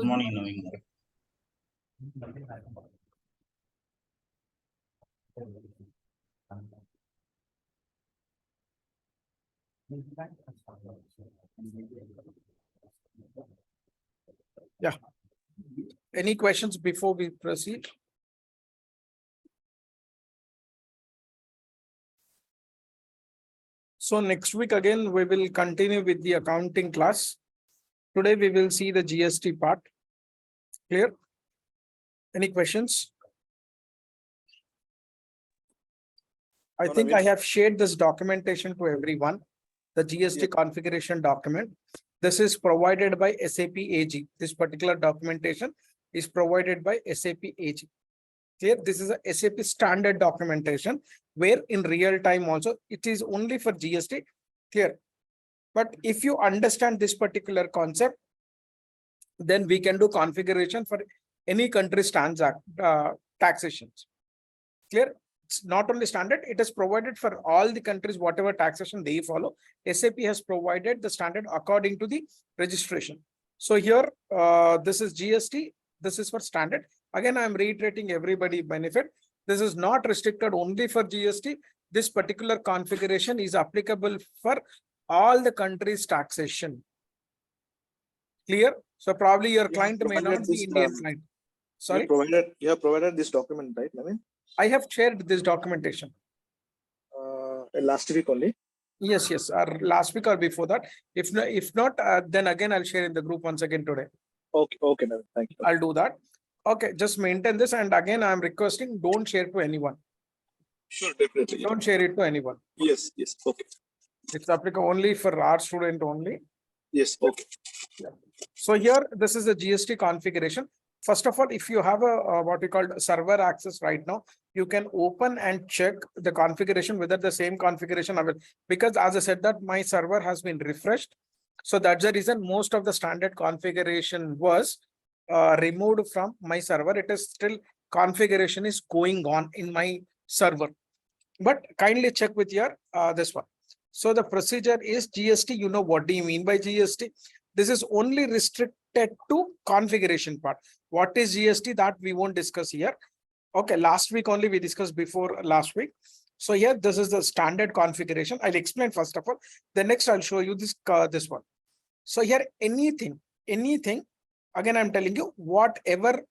Good morning, Naveen. Yeah. Any questions before we proceed? So next week again, we will continue with the accounting class. Today we will see the GST part. Clear? Any questions? I think I have shared this documentation to everyone, the GST configuration document. This is provided by SAP AG. This particular documentation is provided by SAP AG. Clear? This is a SAP standard documentation where in real time also it is only for GST. Clear? But if you understand this particular concept, then we can do configuration for any country's taxations. Clear? It's not only standard, it is provided for all the countries, whatever taxation they follow. SAP has provided the standard according to the registration. So here, this is GST. This is for standard. Again, I'm reiterating everybody benefit. This is not restricted only for GST. This particular configuration is applicable for all the countries' taxation. Clear? So probably your client may not be Indian client. Sorry? You have provided this document, right, Naveen? I have shared this documentation. Last week only. Yes, or last week or before that. If not, then again I'll share in the group once again today. Okay, Naveen. Thank you. I'll do that. Okay, just maintain this, and again I'm requesting don't share to anyone. Sure, definitely. Don't share it to anyone. Yes. Okay. It's applicable only for our student only. Yes. Okay. Yeah. So here, this is the GST configuration. First of all, if you have a what we call server access right now, you can open and check the configuration, whether the same configuration available. Because as I said that my server has been refreshed. So that's the reason most of the standard configuration was removed from my server. It is still configuration is going on in my server. But kindly check with your this one. So the procedure is GST. You know what do you mean by GST? This is only restricted to configuration part. What is GST? That we won't discuss here. Okay, last week only we discussed before last week. So here, this is the standard configuration. I'll explain first of all. The next I'll show you this this one. So here, anything, again, I'm telling you, whatever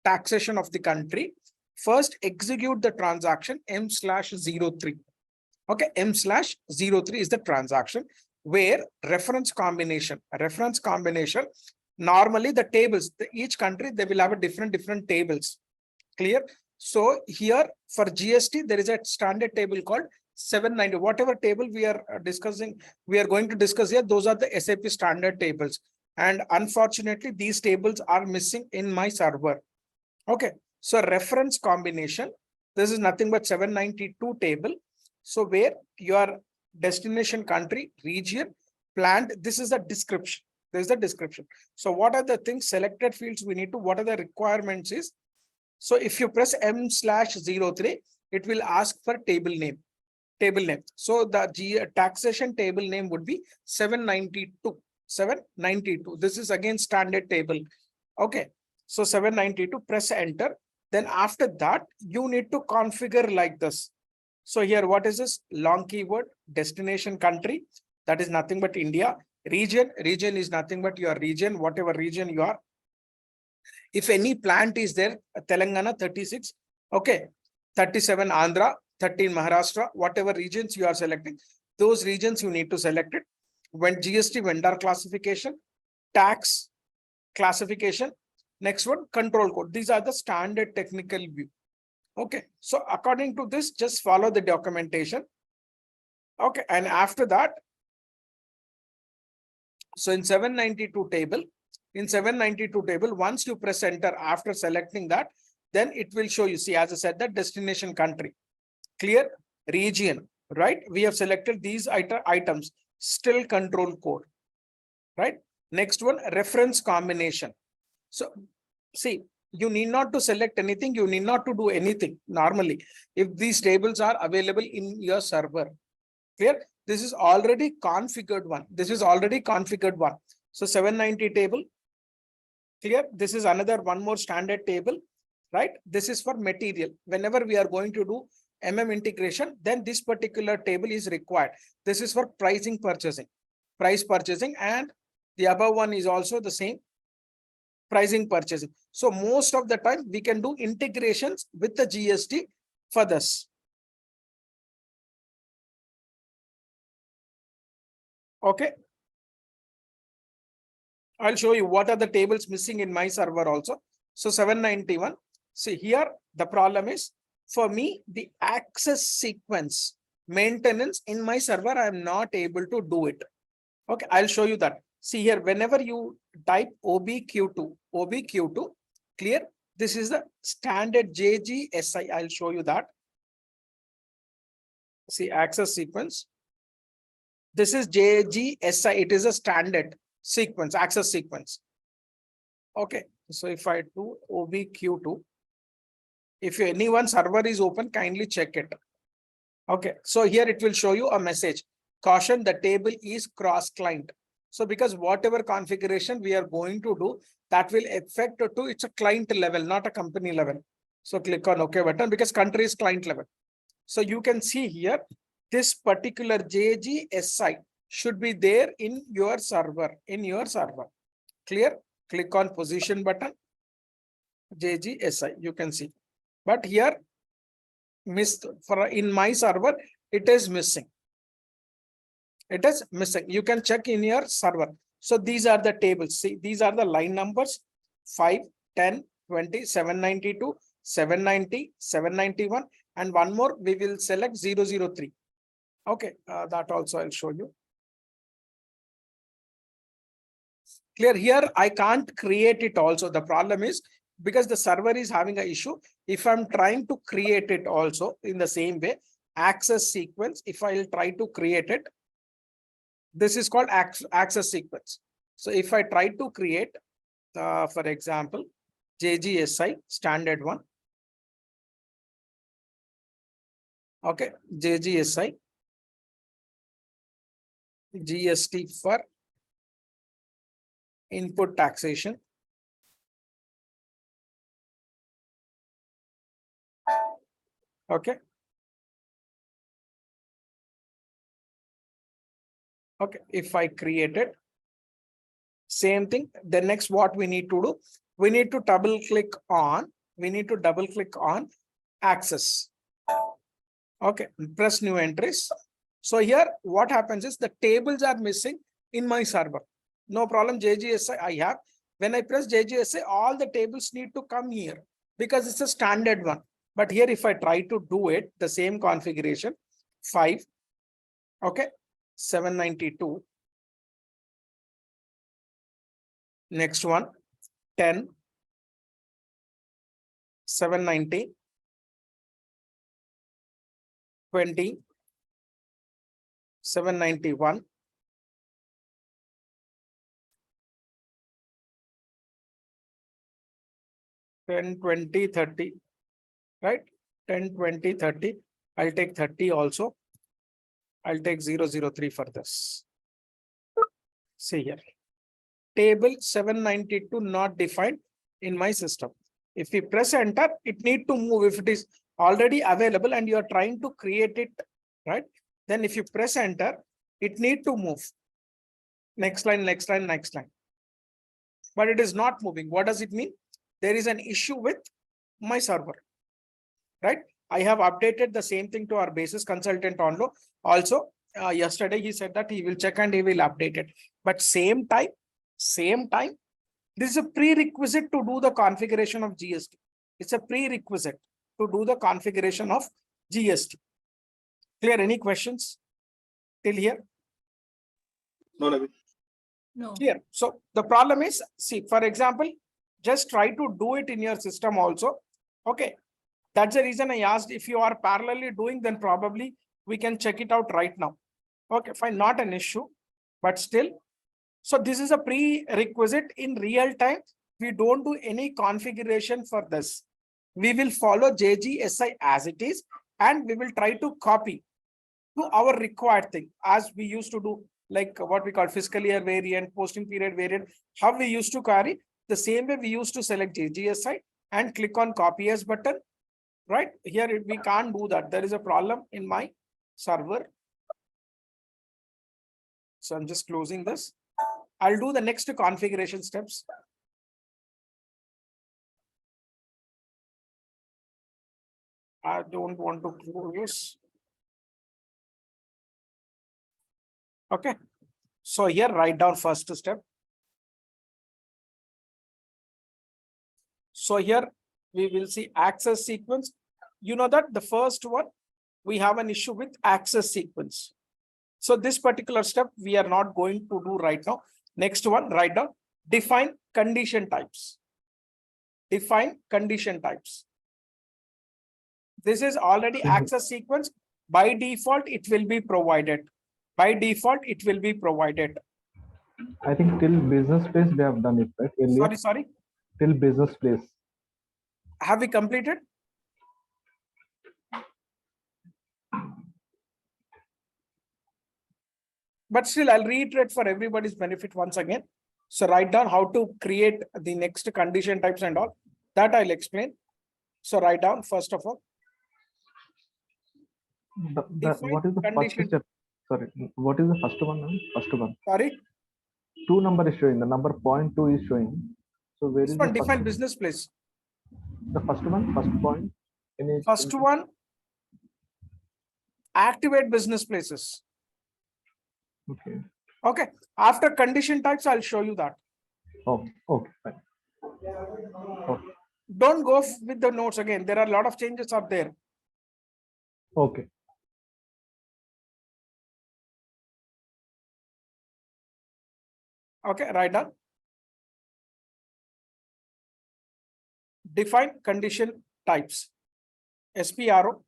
taxation of the country, first execute the transaction M/03. Okay, M/03 is the transaction where reference combination, normally the tables, each country, they will have a different tables. Clear? So here for GST, there is a standard table called 790. Whatever table we are discussing, we are going to discuss here, those are the SAP standard tables. And unfortunately, these tables are missing in my server. Okay, so reference combination, this is nothing but 792 table. So where your destination country, region, plant, this is the description. There is the description. So what are the things, selected fields we need to, what are the requirements is, so if you press M/03, it will ask for table name. So the taxation table name would be 792. This is again standard table. Okay. So 792, press enter. Then after that, you need to configure like this. So here, what is this? Long keyword, destination country. That is nothing but India. Region is nothing but your region, whatever region you are. If any plant is there, Telangana 36, okay, 37 Andhra, 13 Maharashtra, whatever regions you are selecting, those regions you need to select it. When GST vendor classification, tax classification, next one, control code. These are the standard technical view. Okay, so according to this, just follow the documentation. Okay, and after that, so in 792 table, once you press enter after selecting that, then it will show you, see, as I said, that destination country, clear, region, right? We have selected these items, still control code, right? Next one, reference combination. So see, you need not to select anything. You need not to do anything normally. If these tables are available in your server, clear? This is already configured one. So 790 table. Clear? This is another one more standard table, right? This is for material. Whenever we are going to do integration, then this particular table is required. This is for pricing purchasing, price purchasing, and the above one is also the same, pricing purchasing. So most of the time we can do integrations with the GST for this. Okay. I'll show you what are the tables missing in my server also. So 791. See here, the problem is for me, the access sequence maintenance in my server, I am not able to do it. Okay, I'll show you that. See here, whenever you type OBQ2, clear? This is the standard JGSI. I'll show you that. See, access sequence. This is JGSI. It is a standard sequence, access sequence. Okay, so if I do OBQ2, if anyone server is open, kindly check it. Okay, so here it will show you a message. Caution, the table is cross-client. So because whatever configuration we are going to do, that will affect to it's a client level, not a company level. So click on OK button because country is client level. So you can see here, this particular JGSI should be there in your server, Clear? Click on position button, JGSI, you can see. But here, missed for in my server, it is missing. It is missing. You can check in your server. So these are the tables. See, these are the line numbers 5, 10, 20, 792, 790, 791, and one more we will select 003. Okay, that also I'll show you. Clear? Here I can't create it also. The problem is because the server is having an issue. If I'm trying to create it also in the same way, access sequence, if I'll try to create it, this is called access sequence. So if I try to create, for example, JGSI standard one. Okay, JGSI, GST for input taxation. Okay. Okay, if I create it, same thing. The next what we need to do, we need to double click on, access. Okay, press new entries. So here what happens is the tables are missing in my server. No problem, JGSI I have. When I press JGSI, all the tables need to come here because it's a standard one. But here if I try to do it, the same configuration, 5, okay, 792. Next one, 10, 790, 20, 791, 10, 20, 30, right? 10, 20, 30. I'll take 30 also. I'll take 003 for this. See here. Table 792 not defined in my system. If we press enter, it need to move. If it is already available and you are trying to create it, right? Then if you press enter, it need to move. Next line, next line, next line. But it is not moving. What does it mean? There is an issue with my server, right? I have updated the same thing to our basis consultant Onlo. Also, yesterday he said that he will check and he will update it. But same time, this is a prerequisite to do the configuration of GST. It's a prerequisite to do the configuration of GST. Clear? Any questions till here? No, Naveen. No. Clear. So the problem is, see, for example, just try to do it in your system also. Okay. That's the reason I asked if you are parallelly doing, then probably we can check it out right now. Okay, fine, not an issue, but still. So this is a prerequisite in real time. We don't do any configuration for this. We will follow JGSI as it is, and we will try to copy to our required thing as we used to do, like what we call fiscal year variant, posting period variant, how we used to carry. the same way we used to select GSI and click on copy as button, right? Here we can't do that. There is a problem in my server. So I'm just closing this. I'll do the next configuration steps. I don't want to close. Okay. So here, write down first step. So here we will see access sequence. You know that the first one, we have an issue with access sequence. So this particular step we are not going to do right now. Next one, write down, define condition types. Define condition types. This is already access sequence. By default, it will be provided. By default, it will be provided. I think till business place we have done it, right? Earlier. Sorry. Till business place. Have we completed? But still, I'll reiterate for everybody's benefit once again. So write down how to create the next condition types and all. That I'll explain. So write down first of all. What is the first step? Sorry, what is the first one now? First one. Sorry. 2 number is showing. The number 0.2 is showing. So where This is one? the Define first business place. The first one, first point. First one. Activate business places. Okay. Okay. After condition types, I'll show you that. Oh, okay, fine. Okay. Don't go with the notes again. There are a lot of changes out there. Okay. Okay, write down. Define condition types. SPRO.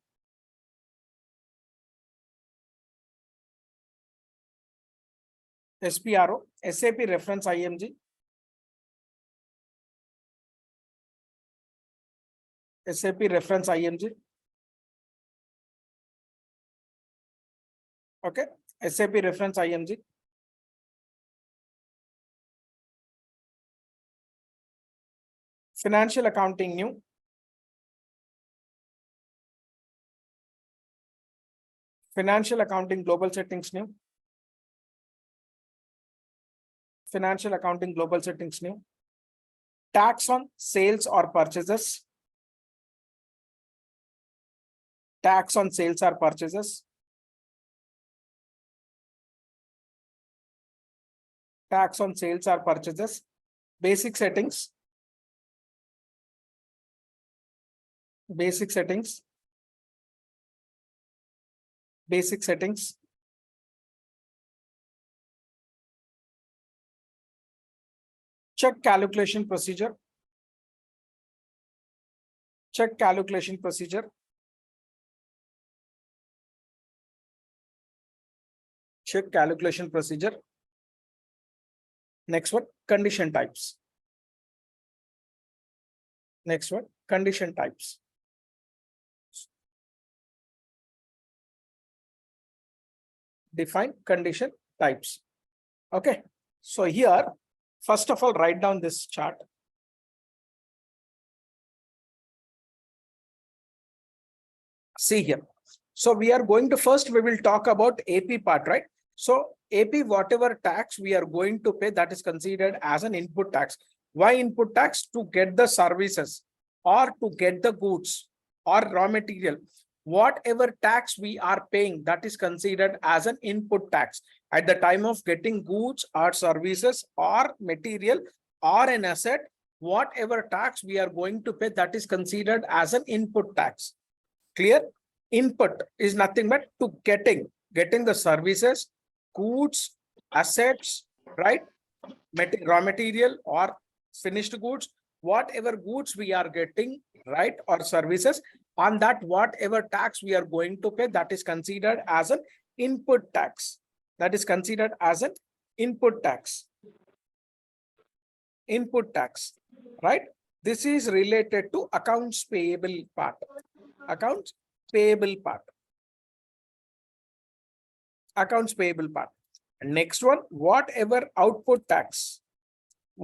SPRO, SAP reference IMG. SAP reference IMG. Okay, SAP reference IMG. Financial accounting new. Financial accounting global settings new. Financial accounting global settings new. Tax on sales or purchases. Tax on sales or purchases. Tax on sales or purchases. Basic settings. Basic settings. Basic settings. Check calculation procedure. Check calculation procedure. Check calculation procedure. Next one, condition types. Next one, condition types. Define condition types. Okay. So here, first of all, write down this chart. See here. So we are going to first, we will talk about AP part, right? So AP, whatever tax we are going to pay, that is considered as an input tax. Why input tax? To get the services or to get the goods or raw material. Whatever tax we are paying, that is considered as an input tax. At the time of getting goods or services or material or an asset, whatever tax we are going to pay, that is considered as an input tax. Clear? Input is nothing but to getting the services, goods, assets, right? Raw material or finished goods, whatever goods we are getting, right? Or services, on that whatever tax we are going to pay, that is considered as an input tax. That is considered as an input tax. Input tax, right? This is related to accounts payable part. Accounts payable part. Accounts payable part. Next one, whatever output tax.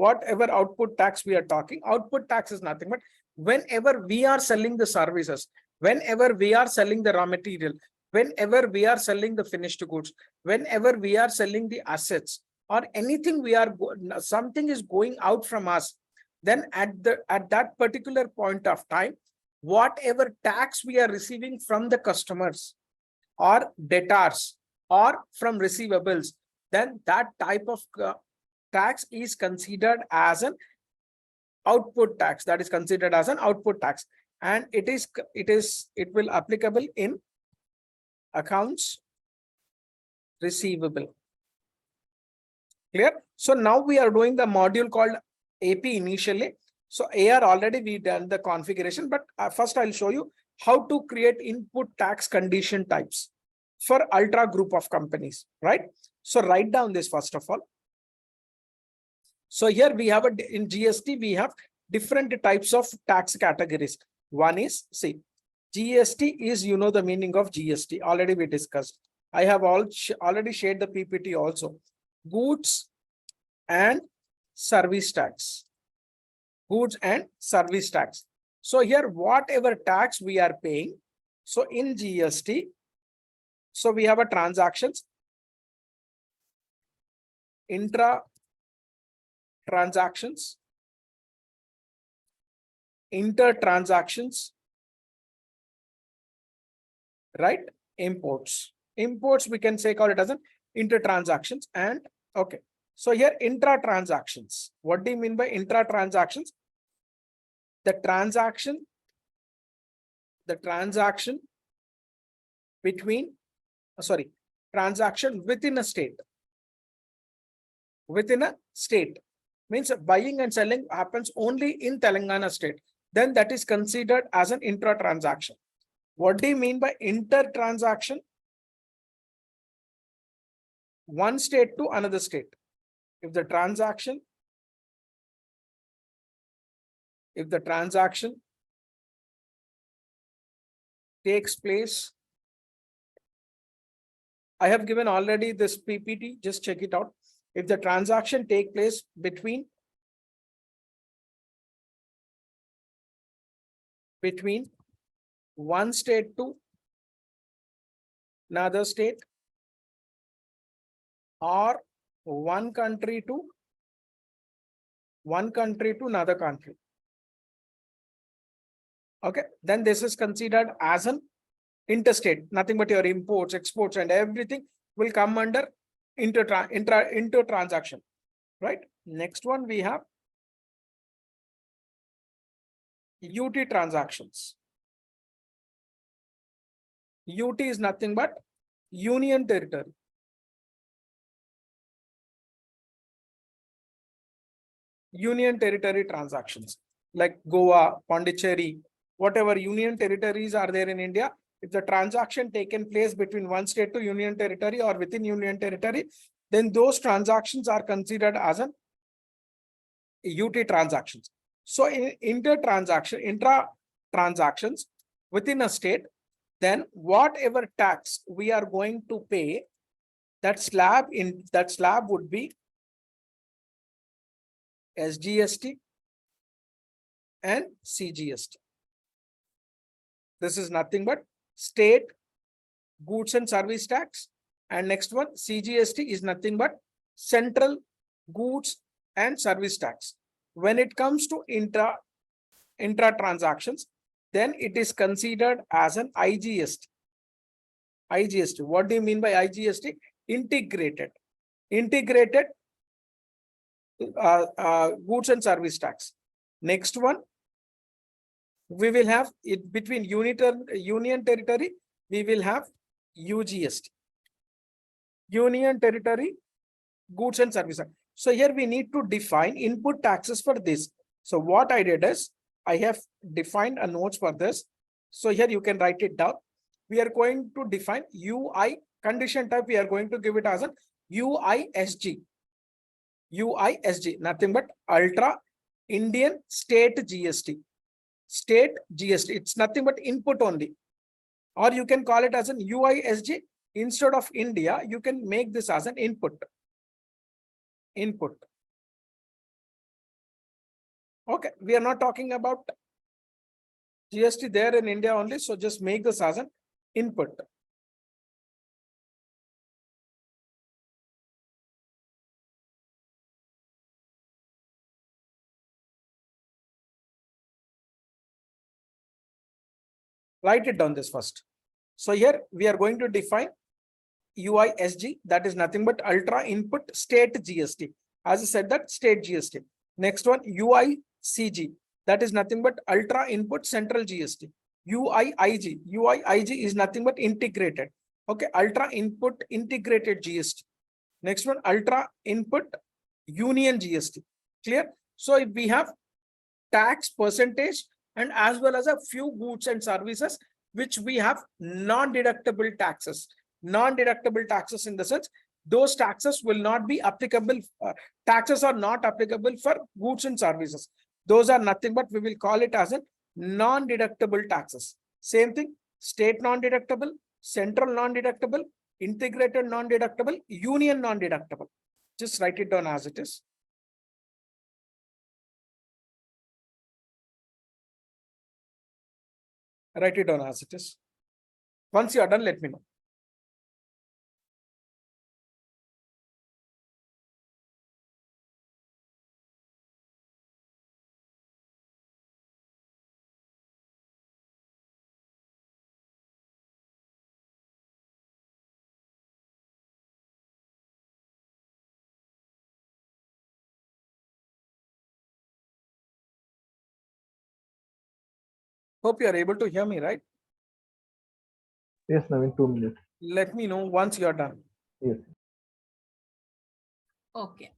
whatever output tax we are talking, output tax is nothing but whenever we are selling the services, whenever we are selling the raw material, whenever we are selling the finished goods, whenever we are selling the assets, or anything something is going out from us, then at that particular point of time, whatever tax we are receiving from the customers or debtors or from receivables, then that type of tax is considered as an output tax. That is considered as an output tax, and it will applicable in accounts receivable. Clear? So now we are doing the module called AP initially. So AR already we done the configuration, but first I'll show you how to create input tax condition types for ultra group of companies, right? So write down this first of all. So here we have in GST, we have different types of tax categories. One is, see, GST is, you know, the meaning of GST already we discussed. I have already shared the PPT also. Goods and service tax. Goods and service tax. So here, whatever tax we are paying, so in GST, so we have a transactions, intra transactions, inter transactions, right? Imports we can say call it as an inter transactions. And okay, so here intra transactions, what do you mean by intra transactions? The transaction between transaction within a state means buying and selling happens only in Telangana state, then that is considered as an intra transaction. What do you mean by inter transaction? One state to another state. If the transaction takes place, I have given already this PPT, just check it out. If the transaction take place between one state to another state, or one country to another country, okay, then this is considered as an interstate. Nothing but your imports, exports, and everything will come under inter transaction, right? Next one we have UT transactions. UT is nothing but union territory. Union territory transactions like Goa, Pondicherry, whatever union territories are there in India. If the transaction taken place between one state to union territory or within union territory, then those transactions are considered as an UT transactions. So in intra transactions within a state, then whatever tax we are going to pay, that slab would be SGST and CGST. This is nothing but state goods and service tax, and next one CGST is nothing but central goods and service tax. When it comes to intra transactions, then it is considered as an IGST. IGST. What do you mean by IGST? Integrated goods and service tax. Next one, we will have it between union territory, we will have UGST, union territory goods and services. So here we need to define input taxes for this. So what I did is I have defined a notes for this. So here you can write it down. We are going to define UI condition type. We are going to give it as an UISG. UISG, nothing but ultra Indian state GST. State GST. It's nothing but input only. Or you can call it as an UISG. Instead of India, you can make this as an input. Okay, we are not talking about GST there in India only. So just make this as an input. Write it down this first. So here we are going to define UISG, that is nothing but ultra input state GST. As I said, that state GST. Next one, UICG, that is nothing but ultra input central GST. UIIG is nothing but integrated. Okay, ultra input integrated GST. Next one, ultra input union GST. Clear? So if we have tax percentage and as well as a few goods and services which we have non-deductible taxes. Non-deductible taxes in the sense those taxes will not be applicable. Taxes are not applicable for goods and services. Those are nothing but we will call it as a non-deductible taxes. Same thing, state non-deductible, central non-deductible, integrated non-deductible, union non-deductible. Just write it down as it is. Write it down as it is. Once you are done, let me know. Hope you are able to hear me, right? Yes, Naveen, 2 minutes. Let me know once you are done. Yes. Okay.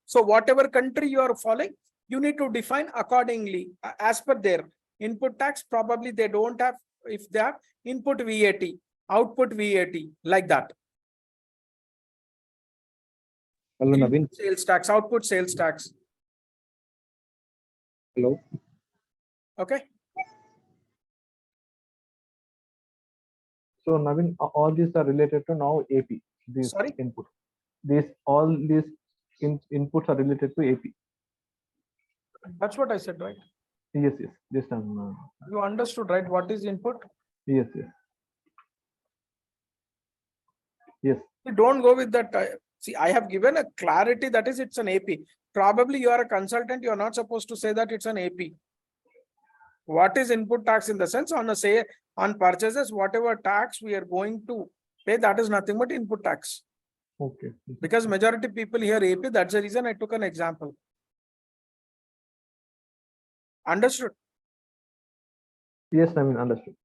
So whatever country you are following, you need to define accordingly as per their input tax. Probably they don't have, if they have input VAT, output VAT, like that. Hello, Naveen. Input sales tax, output sales tax. Hello. Okay. So Naveen, all these are related to now AP. These Sorry? input. All these inputs are related to AP. That's what I said, right? Yes, yes. This time. You understood, right? What is input? Yes, yes. Yes. You don't go with that. See, I have given a clarity that is it's an AP. Probably you are a consultant. You are not supposed to say that it's an AP. What is input tax in the sense on a say on purchases, whatever tax we are going to pay, that is nothing but input tax. Okay. Because majority people here AP, that's the reason I took an example. Understood? Yes, Naveen, understood.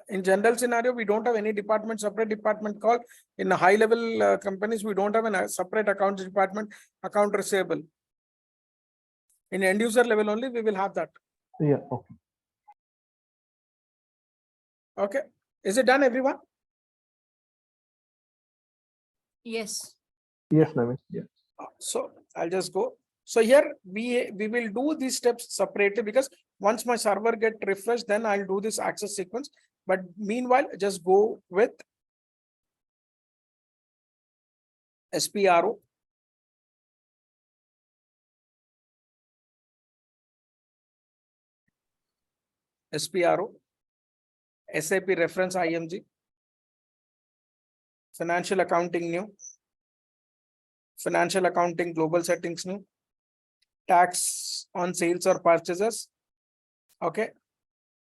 In general scenario, we don't have any department, separate department called. In high level companies, we don't have a separate accounts department, account receivable. In end user level only, we will have that. Yeah, okay. Okay. Is it done, everyone? Yes. Yes, Naveen. Yeah. So I'll just go. So here we will do these steps separately because once my server get refreshed, then I'll do this access sequence. But meanwhile, just go with SPRO. SPRO, SAP reference IMG, financial accounting new, financial accounting global settings new, tax on sales or purchases. Okay.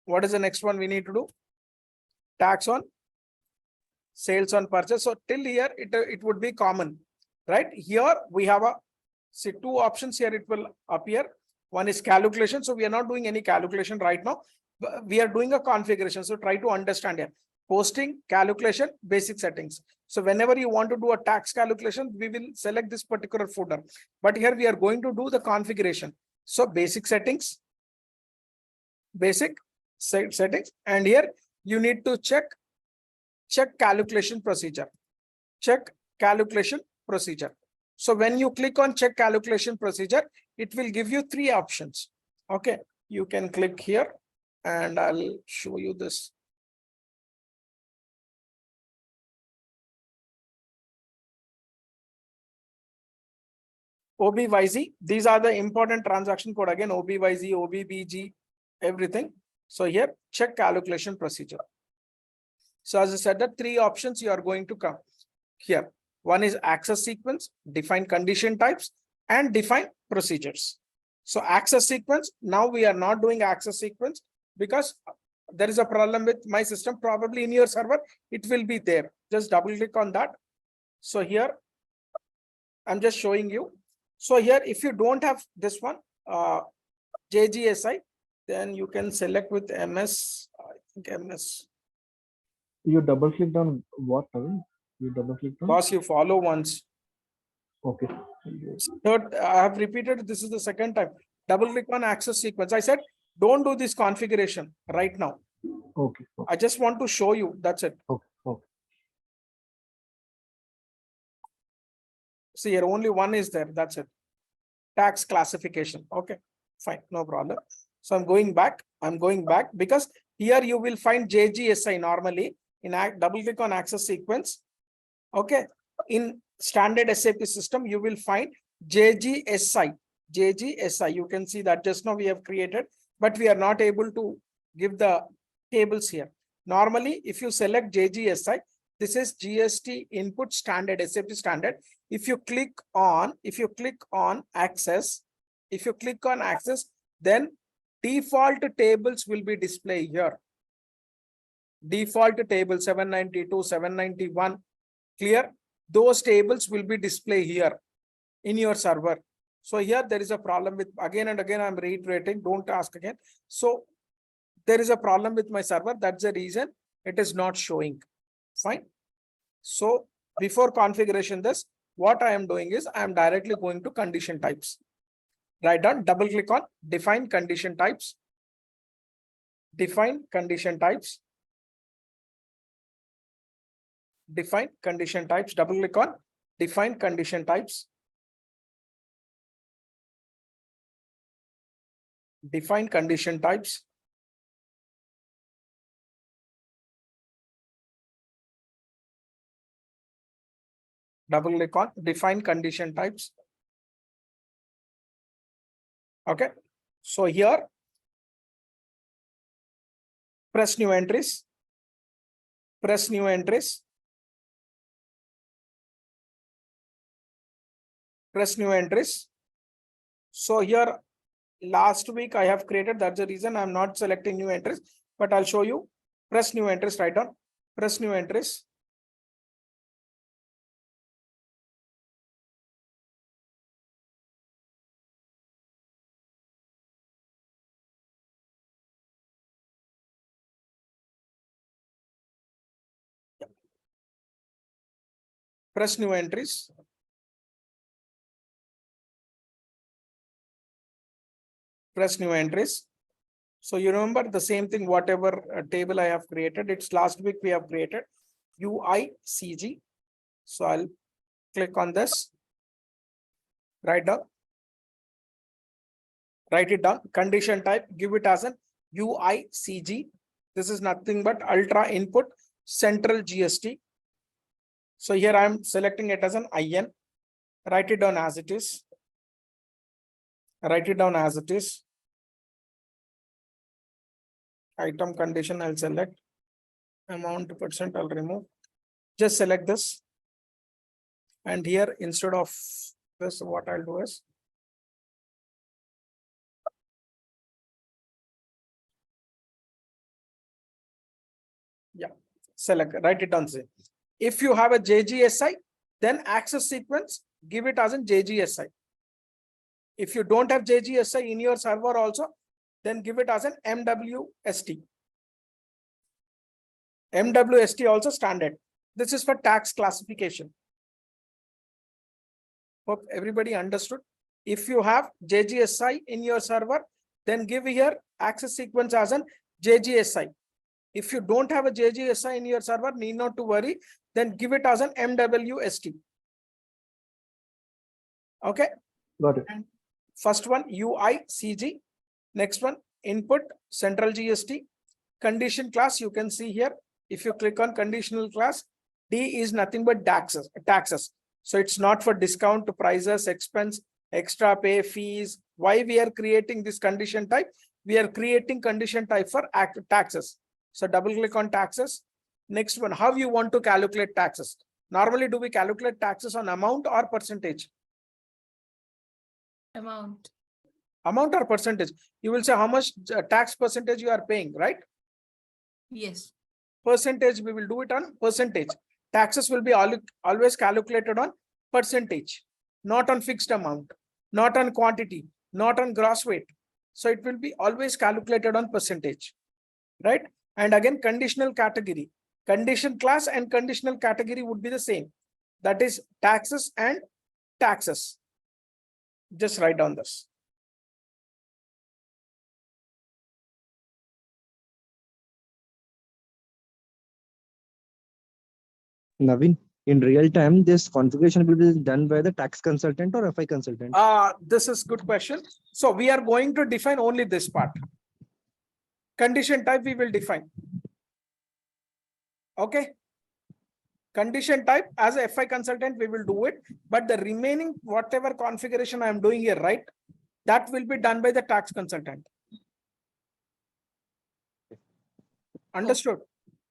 What is the next one we need to do? Tax on sales on purchase. So till here, it would be common, right? Here we have see two options here. It will appear. One is calculation. So we are not doing any calculation right now. We are doing a configuration. So try to understand here. Posting, calculation, basic settings. So whenever you want to do a tax calculation, we will select this particular folder. But here we are going to do the configuration. So basic settings, basic settings, and here you need to check calculation procedure. Check calculation procedure. So when you click on check calculation procedure, it will give you three options. Okay, you can click here and I'll show you this. OBYZ, these are the important transaction code again, OBYZ, OBBG, everything. So here, check calculation procedure. So as I said, the three options you are going to come here. One is access sequence, define condition types, and define procedures. So access sequence, now we are not doing access sequence because there is a problem with my system. Probably in your server, it will be there. Just double click on that. So here, I'm just showing you. So here, if you don't have this one, JGSI, then you can select with MS, I think MS. You double clicked on what, Naveen? You double clicked on? Boss, you follow once. Okay. Third, I have repeated, this is the second time. Double click on access sequence. I said, don't do this configuration right now. Okay. Okay. I just want to show you, that's it. Okay. Okay. See here, only one is there, that's it. Tax classification. Okay, fine, no problem. So I'm going back because here you will find JGSI normally in double click on access sequence. Okay, in standard SAP system, you will find JGSI. You can see that just now we have created, but we are not able to give the tables here. Normally, if you select JGSI, this is GST input standard, SAP standard. If you click on access, then default tables will be displayed here. Default table 792, 791, clear? Those tables will be displayed here in your server. So here there is a problem with, again and again, I'm reiterating, don't ask again. So there is a problem with my server. That's the reason it is not showing. Fine. So before configuration this, what I am doing is I am directly going to condition types. Write down, double click on define condition types. Define condition types. Define condition types. Double click on define condition types. Define condition types. Double click on define condition types. Okay, so here press new entries, press new entries, press new entries. So here last week I have created, that's the reason I'm not selecting new entries, but I'll show you. Press new entries, write down, press new entries. Press new entries. Press new entries. So you remember the same thing, whatever table I have created, it's last week we have created UICG. So I'll click on this. Write down. Write it down. Condition type, give it as an UICG. This is nothing but ultra input central GST. So here I am selecting it as an IN. Write it down as it is. Write it down as it is. Item condition I'll select. Amount percent I'll remove. Just select this. And here instead of this, what I'll do is select, write it down. Say, if you have a JGSI, then access sequence, give it as a JGSI. If you don't have JGSI in your server also, then give it as an MWST. MWST also standard. This is for tax classification. Hope everybody understood. If you have JGSI in your server, then give here access sequence as an JGSI. If you don't have a JGSI in your server, need not to worry, then give it as an MWST. Okay. Got it. And first one UICG. Next one input central GST. Condition class, you can see here. If you click on conditional class, D is nothing but taxes. So it's not for discount, prices, expense, extra pay, fees. Why we are creating this condition type? We are creating condition type for taxes. So double click on taxes. Next one, how you want to calculate taxes? Normally, do we calculate taxes on amount or percentage? Amount. Amount or percentage? You will say how much tax percentage you are paying, right? Yes. Percentage, we will do it on percentage. Taxes will be always calculated on percentage, not on fixed amount, not on quantity, not on gross weight. So it will be always calculated on percentage, right? And again, conditional category, condition class and conditional category would be the same. That is taxes and taxes. Just write down this. Naveen, in real time, this configuration will be done by the tax consultant or FI consultant? This is good question. So we are going to define only this part. Condition type we will define. Okay. Condition type as a FI consultant, we will do it. But the remaining, whatever configuration I am doing here, right? That will be done by the tax consultant. Understood?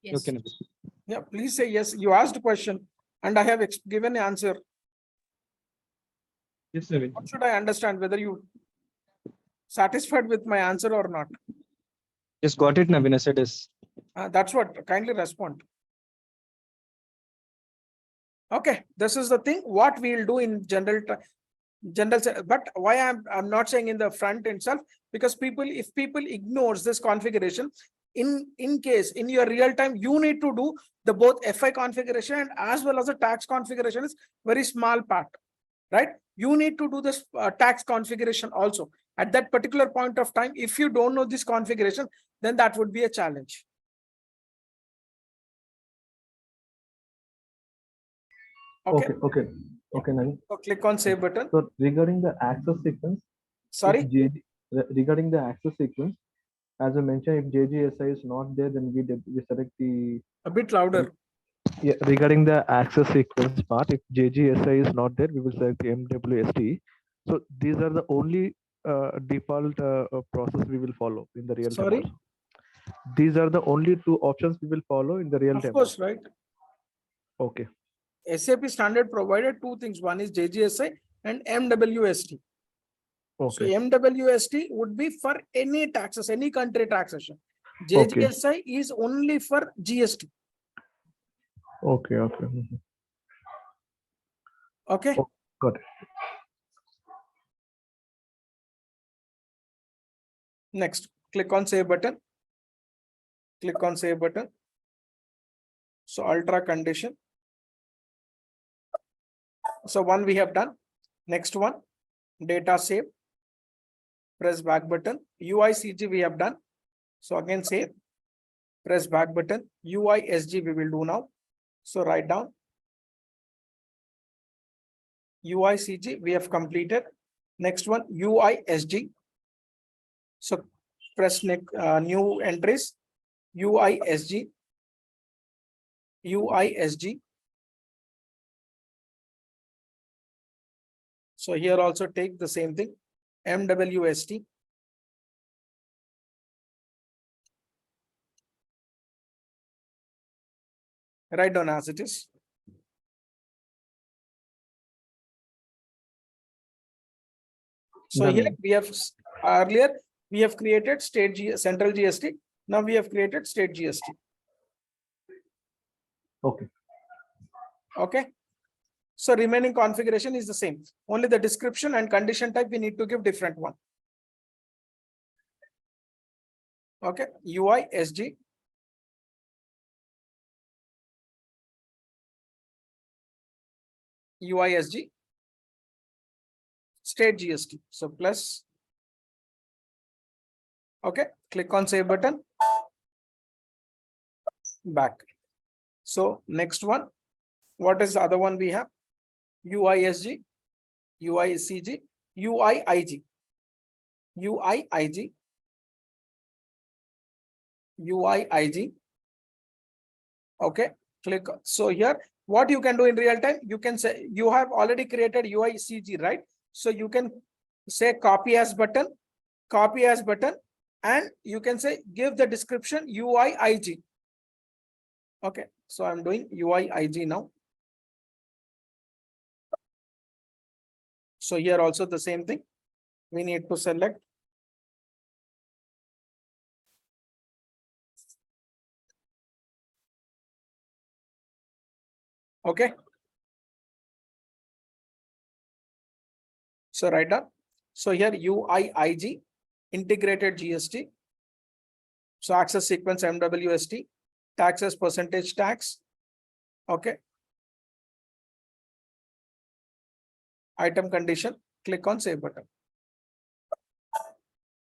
Yes. Okay, Naveen. Yeah, please say yes. You asked a question and I have given an answer. Yes, Naveen. What should I understand? Whether you satisfied with my answer or not? Just got it, Naveen. I said yes. That's what. Kindly respond. Okay, this is the thing. What we'll do in general, but why I'm not saying in the front itself, because if people ignores this configuration, in case in your real time, you need to do the both FI configuration and as well as the tax configuration is very small part, right? You need to do this tax configuration also. At that particular point of time, if you don't know this configuration, then that would be a challenge. Okay. Okay, Naveen. So click on save button. So regarding the access sequence, Sorry. regarding the access sequence, as I mentioned, if JGSI is not there, then we select the. A bit louder. Yeah, regarding the access sequence part, if JGSI is not there, we will select the MWST. So these are the only default process we will follow in the real time. Sorry. Also. These are the only two options we will follow in the real time. Of course, right? Okay. SAP standard provided two things. One is JGSI and MWST. So Okay. MWST would be for any taxes, any country taxation. JGSI is only for GST. Okay. Mhm. Okay. Oh, got it. Next, click on save button. Click on save button. So ultra condition. So one we have done. Next one, data save. Press back button. UICG we have done. So again save. Press back button. UISG we will do now. So write down. UICG we have completed. Next one, UISG. So press new entries. UISG. UISG. So here also take the same thing. MWST. Write down as it is. So Done. here we have earlier we have created central GST. Now we have created state GST. Okay. Okay. So remaining configuration is the same. Only the description and condition type we need to give different one. Okay. UISG. UISG. State GST. So plus. Okay. Click on save button. Back. So next one. What is the other one we have? UISG, UICG, UIIG, UIIG, UIIG. Okay, click. So here, what you can do in real time, you can say you have already created UICG, right? So you can say copy as button, and you can say give the description UIIG. Okay, so I'm doing UIIG now. So here also the same thing. We need to select okay. So write down. So here UIIG, integrated GST. So access sequence MWST, taxes percentage tax. Okay. Item condition, click on save button.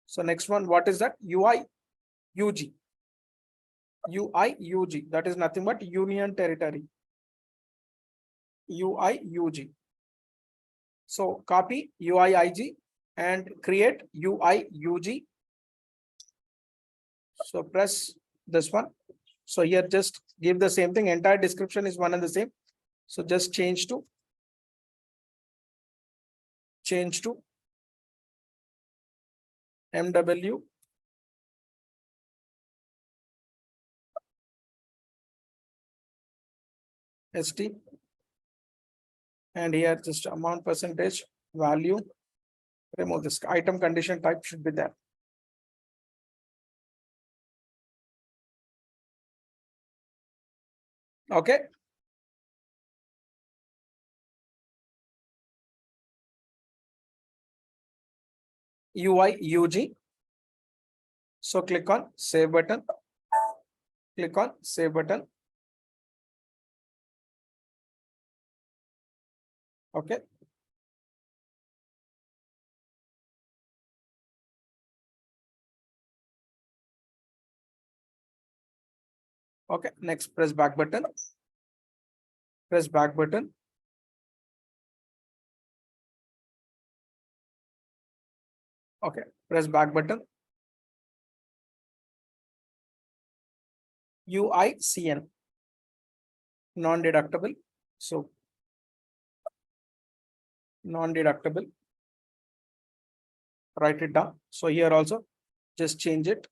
So next one, what is that? UIUG. UIUG, that is nothing but Union Territory. UIUG. So copy UIIG and create UIUG. So press this one. So here just give the same thing. Entire description is one and the same. So just change to MW ST, and here just amount percentage value. Remove this. Item condition type should be there. Okay. UIUG. So click on save button. Click on save button. Okay. Okay, next press back button. Press back button. Okay, press back button. UICN, non-deductible. So non-deductible. Write it down. So here also just change it.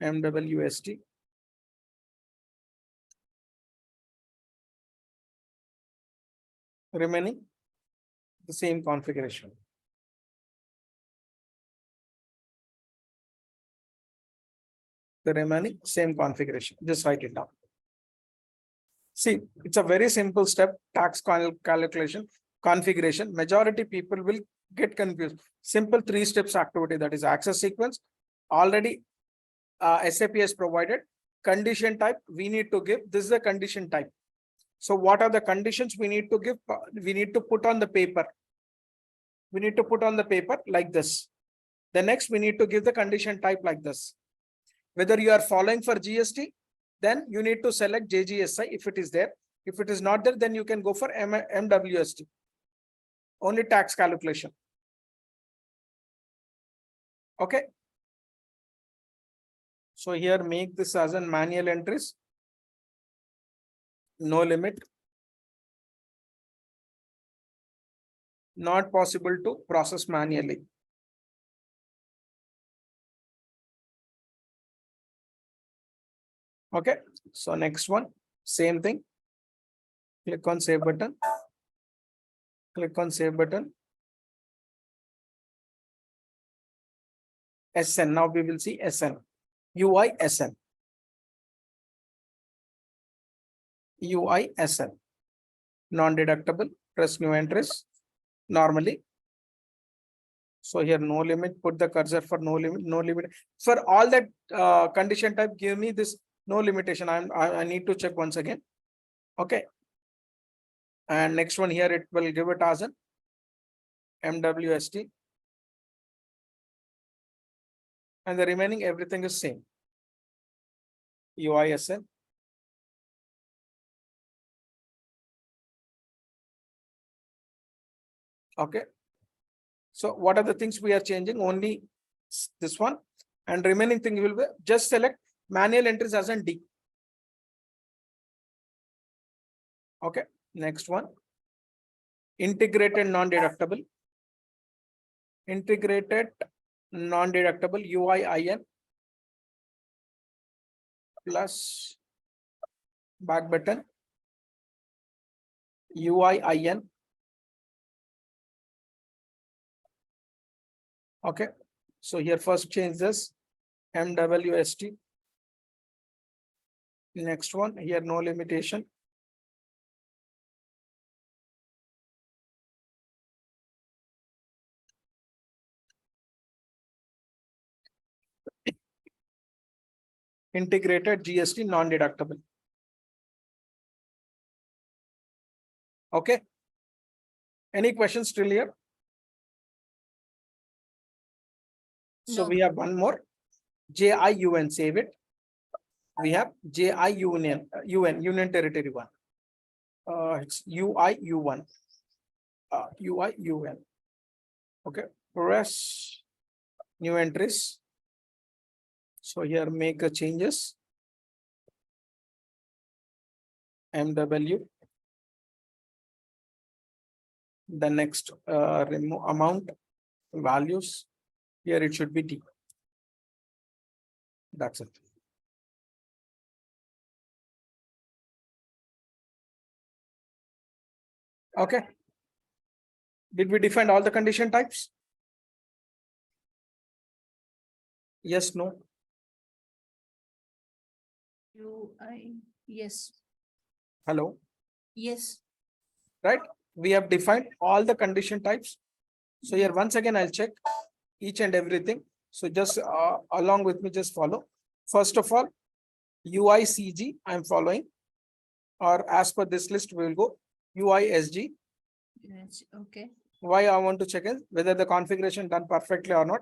MWST. Remaining the same configuration. The remaining same configuration. Just write it down. See, it's a very simple step. Tax calculation, configuration. Majority people will get confused. Simple 3 steps activity, that is access sequence. Already SAP has provided. Condition type we need to give. This is the condition type. So what are the conditions we need to give? We need to put on the paper. We need to put on the paper like this. The next we need to give the condition type like this. Whether you are following for GST, then you need to select JGSI if it is there. If it is not there, then you can go for MWST. Only tax calculation. Okay. So here make this as a manual entries. No limit. Not possible to process manually. Okay. So next one, same thing. Click on save button. Click on save button. SN. Now we will see SN. UISN. UISN. Non-deductible. Press new entries. Normally. So here no limit. Put the cursor for no limit. No limit. For all that condition type, give me this no limitation. I need to check once again. Okay. And next one here, it will give it as an MWST. And the remaining everything is same. UISN. Okay. So what are the things we are changing? Only this one, and remaining thing will be just select manual entries as an D. Okay. Next one. integrated non-deductible, integrated non-deductible UIIN plus back button UIIN. Okay, so here first change this MWST. Next one here, no limitation. Integrated GST non-deductible. Okay. Any questions still here? So No. we have one more JIUN, save it. We have JIUN, Union Territory one. It's UIU1. UIUN. Okay. Press new entries. So here make a changes. MW. The next remove amount values. Here it should be D. That's it. Okay. Did we define all the condition types? Yes, no. Yes. Hello. Yes. Right? We have defined all the condition types. So here once again I'll check each and everything. So just along with me, just follow. First of all, UICG I'm following, or as per this list we will go UISG. Yes. Okay. Why I want to check is whether the configuration done perfectly or not.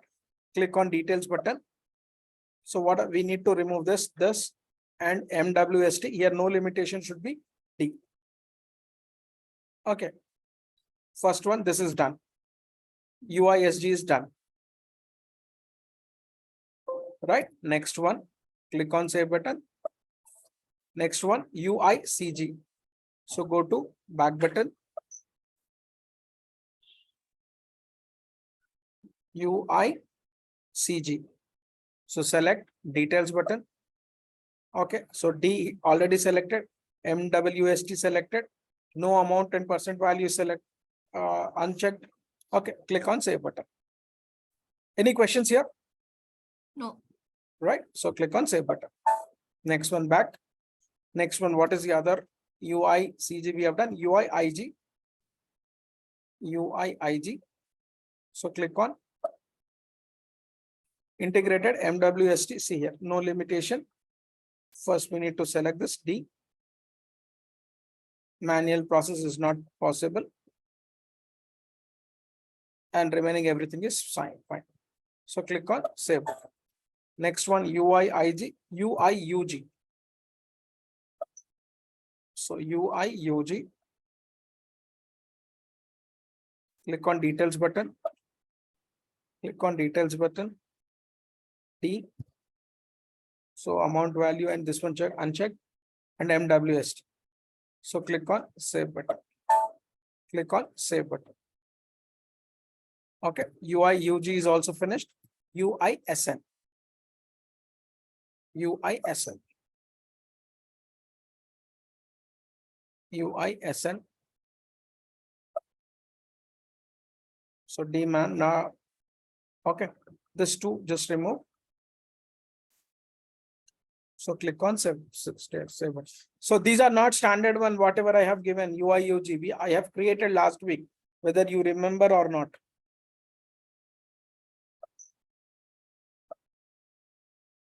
Click on details button. So what we need to remove this and MWST. Here no limitation should be D. Okay. First one, this is done. UISG is done. Right. Next one, click on save button. Next one, UICG. So go to back button. UICG. So select details button. Okay. So D already selected. MWST selected. No amount and percent value select unchecked. Okay. Click on save button. Any questions here? No. Right. So click on save button. Next one back. Next one, what is the other UICG we have done? UIIG. UIIG. So click on integrated MWST. See here, no limitation. First, we need to select this D. Manual process is not possible. And remaining everything is fine. So click on save button. Next one, UIIG, UIUG. So UIUG. Click on details button. Click on details button. D. So amount value and this one check unchecked and MWST. So click on save button. Click on save button. Okay. UIUG is also finished. UISN. UISN. UISN. So D man now. Okay. This two just remove. So click on save. So these are not standard one, whatever I have given UIUGB, I have created last week, whether you remember or not.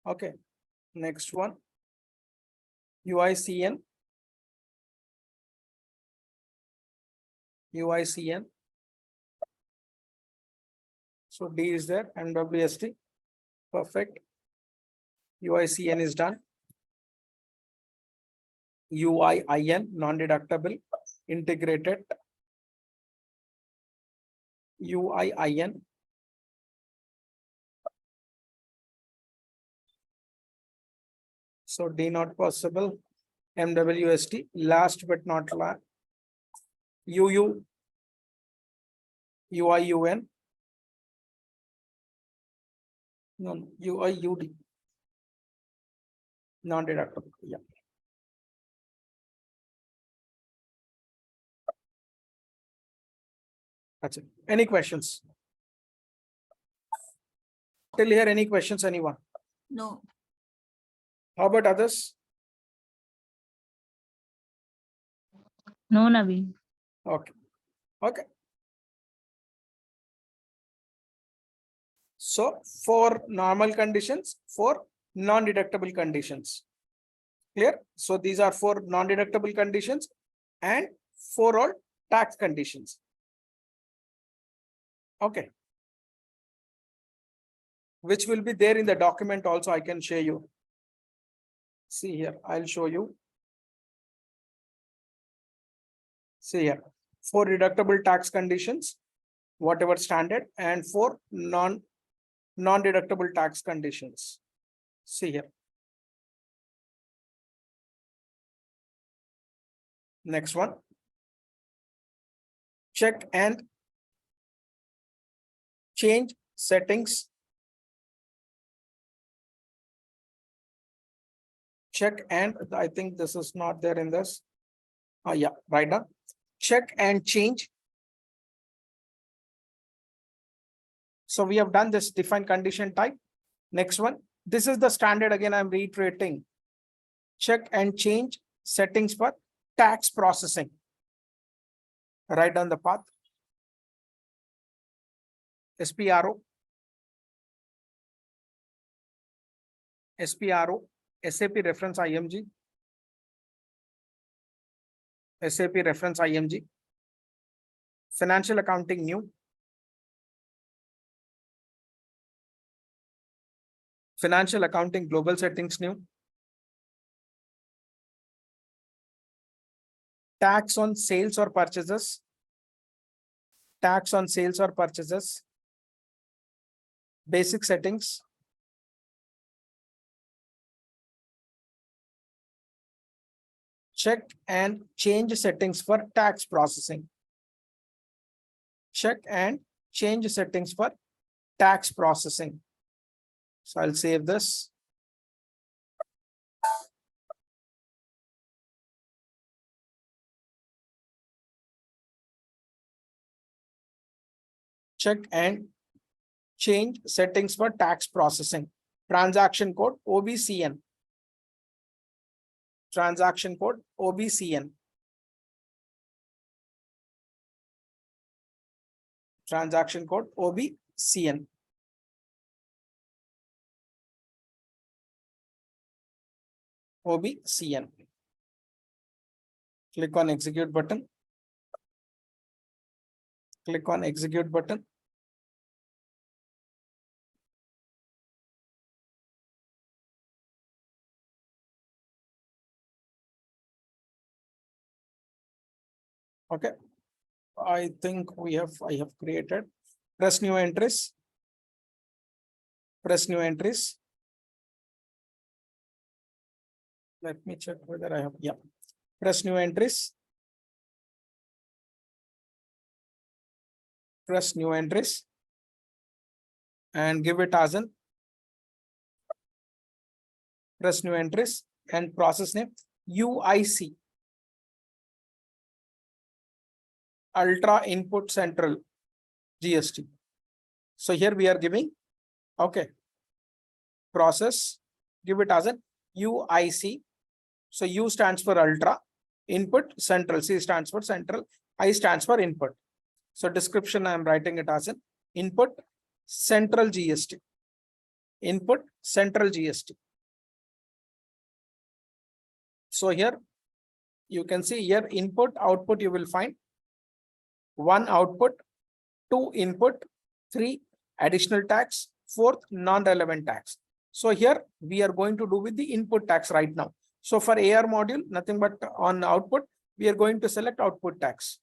Okay. Next one. UICN. UICN. So D is there, MWST. Perfect. UICN is done. UIIN, non-deductible, integrated. UIIN. So D not possible. MWST, last but not last. UU. UIUN. No, UIUD. Non-deductible. Yeah. That's it. Any questions? Till here, any questions, anyone? No. How about others? No, Naveen. Okay. Okay. So 4 normal conditions, 4 non-deductible conditions. Clear? So these are 4 non-deductible conditions and 4 all tax conditions. Okay. Which will be there in the document also. I can share you. See here, I'll show you. See here, 4 deductible tax conditions, whatever standard, and 4 non-deductible tax conditions. See here. Next one. Check and change settings. Check and I think this is not there in this. Yeah, right now. Check and change. So we have done this define condition type. Next one. This is the standard. Again, I'm reiterating. Check and change settings for tax processing. Write down the path. SPRO. SPRO. SAP reference IMG. SAP reference IMG. Financial accounting new. Financial accounting global settings new. Tax on sales or purchases. Tax on sales or purchases. Basic settings. Check and change settings for tax processing. Check and change settings for tax processing. So I'll save this. Check and change settings for tax processing. Transaction code OBCN. Transaction code OBCN. Transaction code OBCN. OBCN. Click on execute button. Click on execute button. Okay. I think I have created. Press new entries. Press new entries. Let me check whether I have, yeah. Press new entries. Press new entries. And give it as an. Press new entries and process name UIC. Ultra Input Central GST. So here we are giving, okay, process, give it as an UIC. So U stands for ultra, input central, C stands for central, I stands for input. So description, I am writing it as an input central GST. Input central GST. So here you can see here input, output, you will find 1 output, 2 input, 3 additional tax, 4th non-relevant tax. So here we are going to do with the input tax right now. So for AR module, nothing but on output, we are going to select output tax.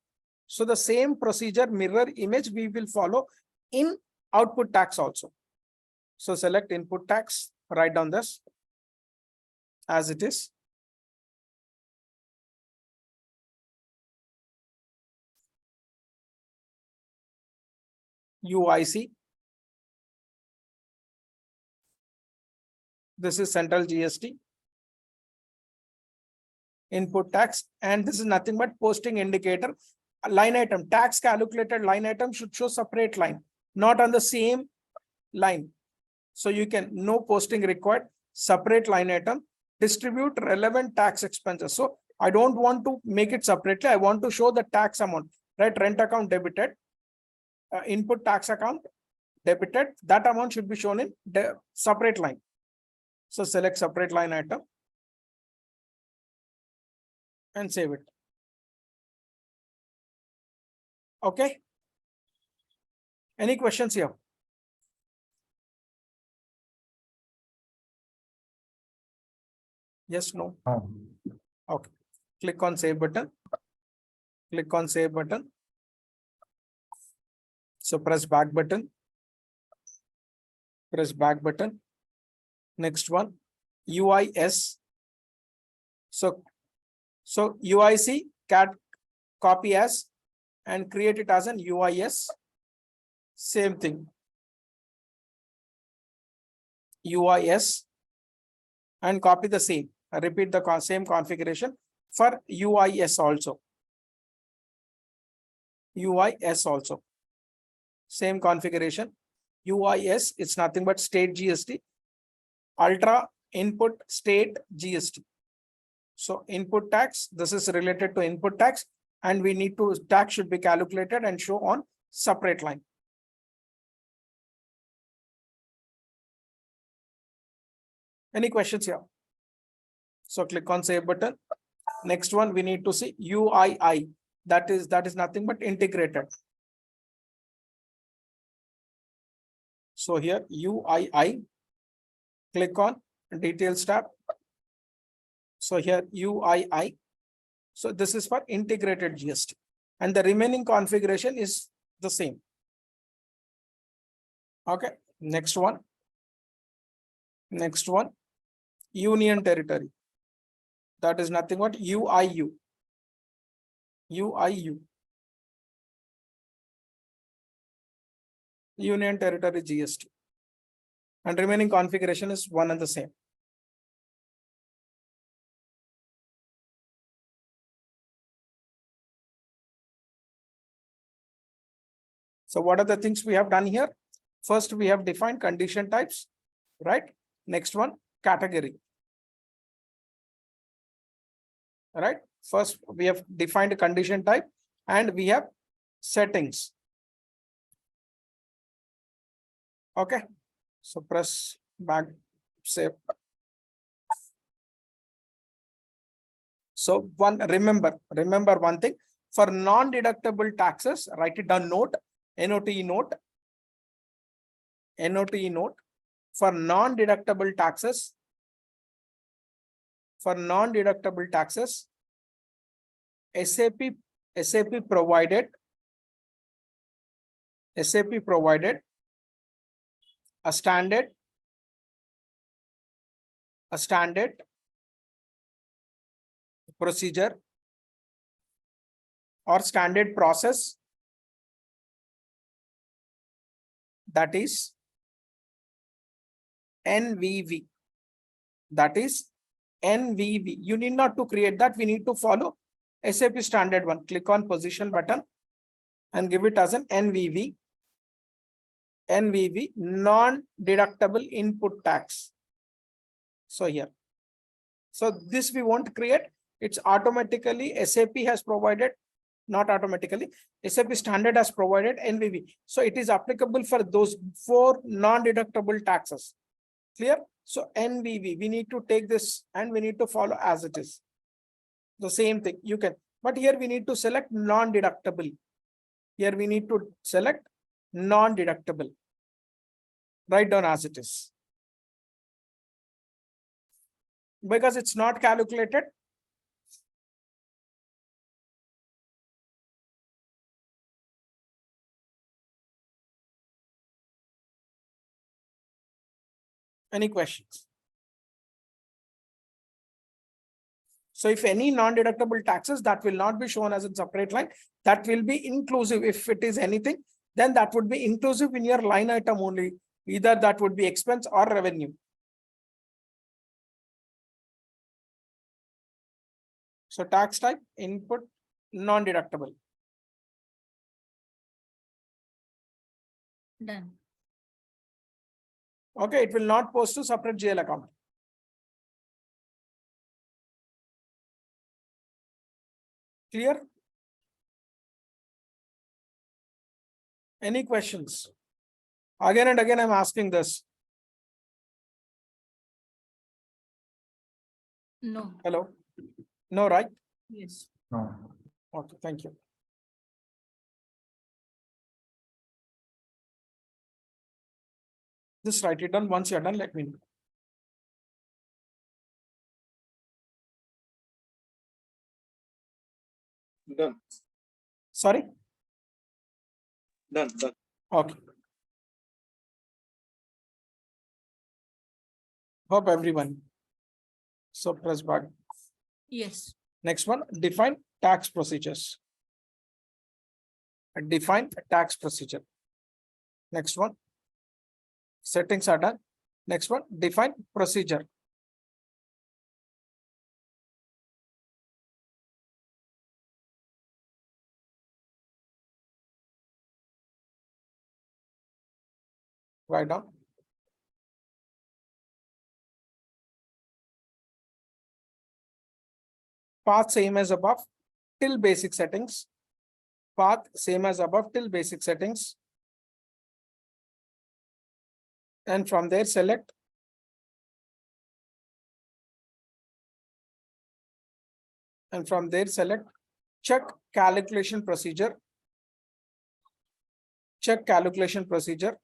So the same procedure, mirror image, we will follow in output tax also. So select input tax, write down this as it is. UIC. This is central GST. Input tax, and this is nothing but posting indicator. A line item, tax calculated line item should show separate line, not on the same line. So you can, no posting required, separate line item, distribute relevant tax expenses. So I don't want to make it separately. I want to show the tax amount, right? Rent account debited, input tax account debited. That amount should be shown in the separate line. So select separate line item and save it. Okay. Any questions here? Yes, no. Okay. Click on save button. Click on save button. So press back button. Press back button. Next one, UIS. So UIC, copy as and create it as an UIS. Same thing. UIS and copy the same. Repeat the same configuration for UIS also. UIS also. Same configuration. UIS, it's nothing but state GST. Ultra input state GST. So input tax, this is related to input tax, and we need to, tax should be calculated and show on separate line. Any questions here? So click on save button. Next one, we need to see UII. That is nothing but integrated. So here UII, click on details tab. So here UII. So this is for integrated GST, and the remaining configuration is the same. Okay, next one. Next one, union territory. That is nothing but UIU. UIU. Union territory GST. And remaining configuration is one and the same. So what are the things we have done here? First, we have defined condition types, right? Next one, category. All right. First, we have defined a condition type and we have settings. Okay. So press back, save. So remember one thing, for non-deductible taxes, write it down, note, NOTE note, NOTE note. For non-deductible taxes, SAP provided a standard procedure or standard process, that is NVV. That is NVV. You need not to create that. We need to follow SAP standard one. Click on position button and give it as an NVV. NVV, non-deductible input tax. So here. So this we won't create. It's automatically SAP has provided, not automatically. SAP standard has provided NVV. So it is applicable for those 4 non-deductible taxes. Clear? So NVV, we need to take this and we need to follow as it is. The same thing you can, but here we need to select non-deductible. Here we need to select non-deductible. Write down as it is. Because it's not calculated. Any questions? So if any non-deductible taxes, that will not be shown as a separate line, that will be inclusive. If it is anything, then that would be inclusive in your line item only. Either that would be expense or revenue. So tax type, input, non-deductible. Done. Okay, it will not post to separate GL account. Clear? Any questions? Again and again, I'm asking this. No. Hello? No, right? Yes. No. Okay, thank you. Just write it down. Once you're done, let me know. Done. Sorry? Done. Done. Okay. Hope everyone. So press back. Yes. Next one, define tax procedures. Define a tax procedure. Next one, settings are done. Next one, define procedure. Write down. Path same as above till basic settings. Path same as above till basic settings. And from there select check calculation procedure. Check calculation procedure.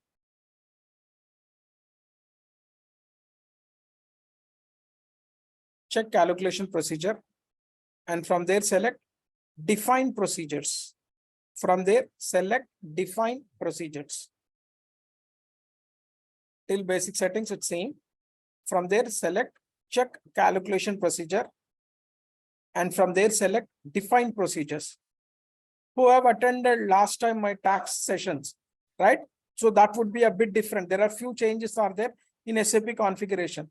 Check calculation procedure. And from there select define procedures. From there select define procedures. Till basic settings it's same. From there select check calculation procedure. And from there select define procedures. Who have attended last time my tax sessions, right? So that would be a bit different. There are few changes are there in SAP configuration.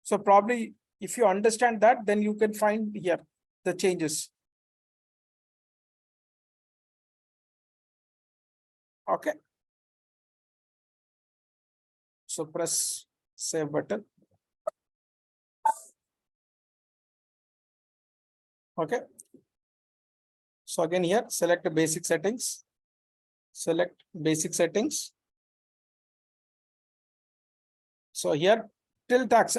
So probably if you understand that, then you can find here the changes. Okay. So press save button. Okay. So again here, select the basic settings. Select basic settings. So here till tax.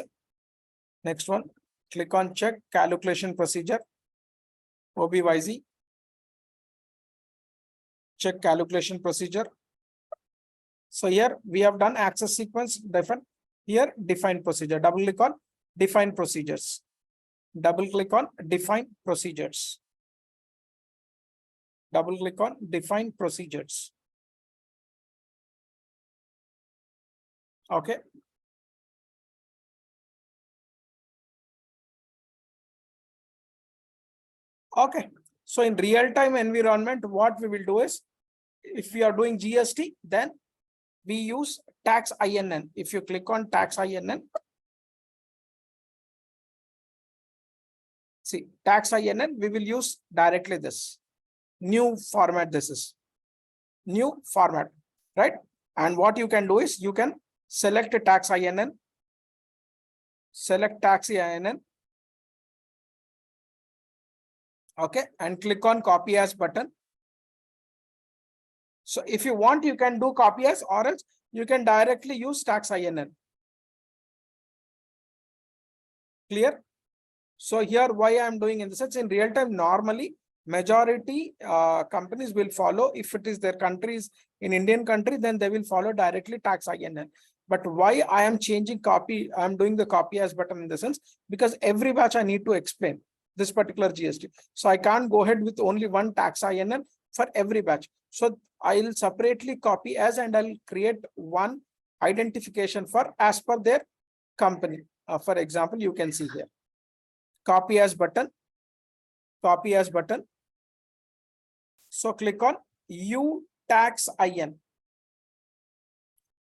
Next one, click on check calculation procedure. OBYZ. Check calculation procedure. So here we have done access sequence define. Here define procedure. Double click on define procedures. Double click on define procedures. Double click on define procedures. Okay. Okay. So in real-time environment, what we will do is, if we are doing GST, then we use tax INN. If you click on tax INN, see tax INN, we will use directly this new format. This is new format, right? And what you can do is you can select a tax INN, select tax INN. Okay, and click on copy as button. So if you want, you can do copy as, or else you can directly use tax INN. Clear? So here why I am doing in the sense, in real time, normally majority companies will follow. If it is their countries in Indian country, then they will follow directly tax INN. But why I am changing copy, I am doing the copy as button in the sense, because every batch I need to explain this particular GST. So I can't go ahead with only one tax INN for every batch. So I'll separately copy as, and I'll create one identification for as per their company. For example, you can see here, copy as button, copy as button. So click on tax IN.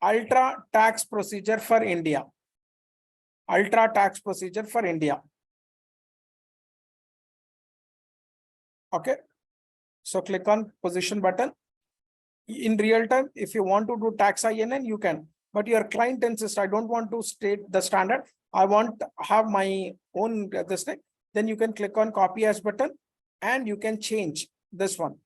Ultra tax procedure for India. Ultra tax procedure for India. Okay. So click on position button. In real time, if you want to do tax INN, you can. But your client insists, I don't want to state the standard. I want to have my own this thing. Then you can click on copy as button and you can change this one,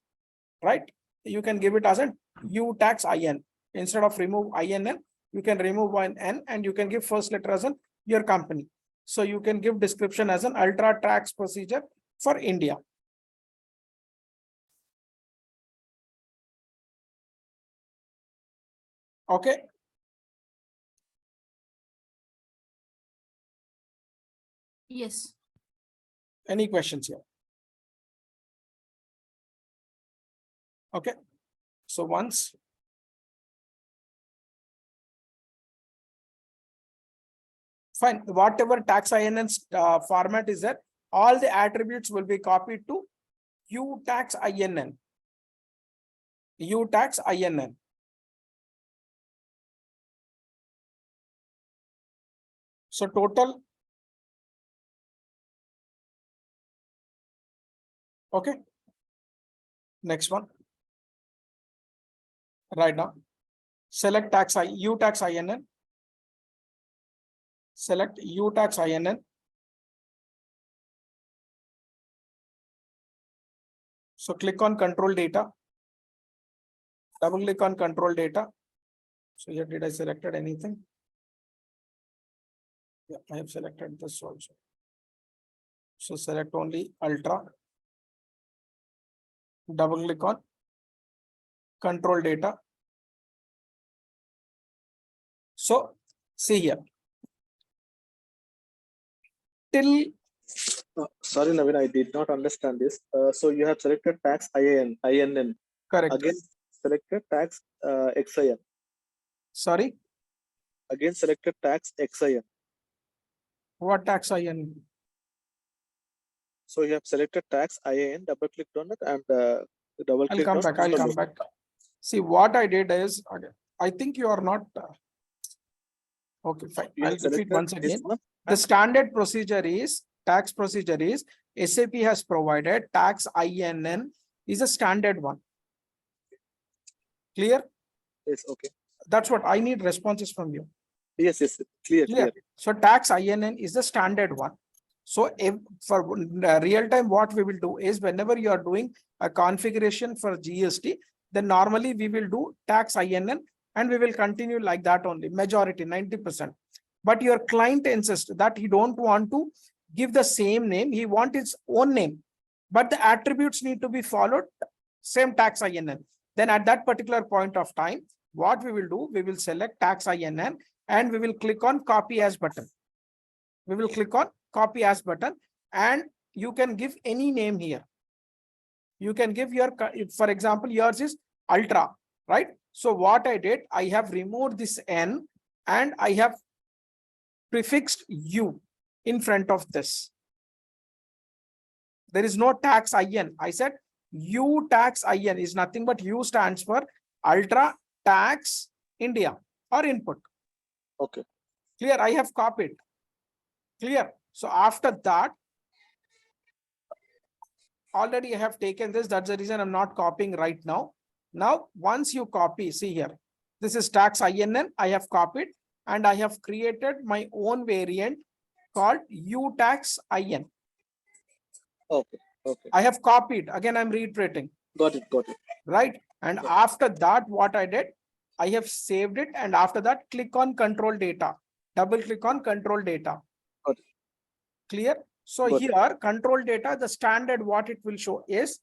right? You can give it as an U tax IN. Instead of remove INN, you can remove one N and you can give first letter as an your company. So you can give description as an ultra tax procedure for India. Okay. Yes. Any questions here? Okay. So once fine, whatever tax INN format is there, all the attributes will be copied to U tax INN. U tax INN. So total. Okay. Next one. Right now. Select tax U tax INN. Select U tax INN. So click on control data. Double click on control data. So here did I selected anything? Yeah, I have selected this also. So select only ultra. Double click on control data. So see here. Till Sorry, Naveen, I did not understand this. So you have selected tax INN. correct. Again, selected tax XIN. Sorry, Again, selected tax XIN. what tax IN? So you have selected tax IIN, double clicked on it, and double I'll clicked come on. back. I'll come back. See what I did is, okay, I think you are not. Okay, fine. You I'll have repeat selected once this again. one. The standard procedure is tax procedure is SAP has provided tax INN is a standard one. Clear? Yes, okay. That's what I need responses from you. Yes, yes, clear, Clear. clear. So tax INN is the standard one. So if for real time, what we will do is whenever you are doing a configuration for GST, then normally we will do tax INN and we will continue like that only, majority 90%. But your client insists that he don't want to give the same name, he wants his own name, but the attributes need to be followed, same tax INN. Then at that particular point of time, what we will do, we will select tax INN and we will click on copy as button. We will click on copy as button and you can give any name here. You can give your, for example, yours is ultra, right? So what I did, I have removed this N and I have prefixed U in front of this. There is no tax IN. I said U tax IN is nothing but U stands for ultra tax India or input. Okay. Clear? I have copied. Clear? So after that, already I have taken this. That's the reason I'm not copying right now. Now, once you copy, see here, this is tax INN. I have copied and I have created my own variant called U tax IN. Okay. Okay. I have copied. Again, I'm reiterating. Got it. Got it. Right. And after that, what I did, I have saved it. And after that, click on control data. Double click on control data. Got it. Clear? So Got here, control data, the standard, what it will show is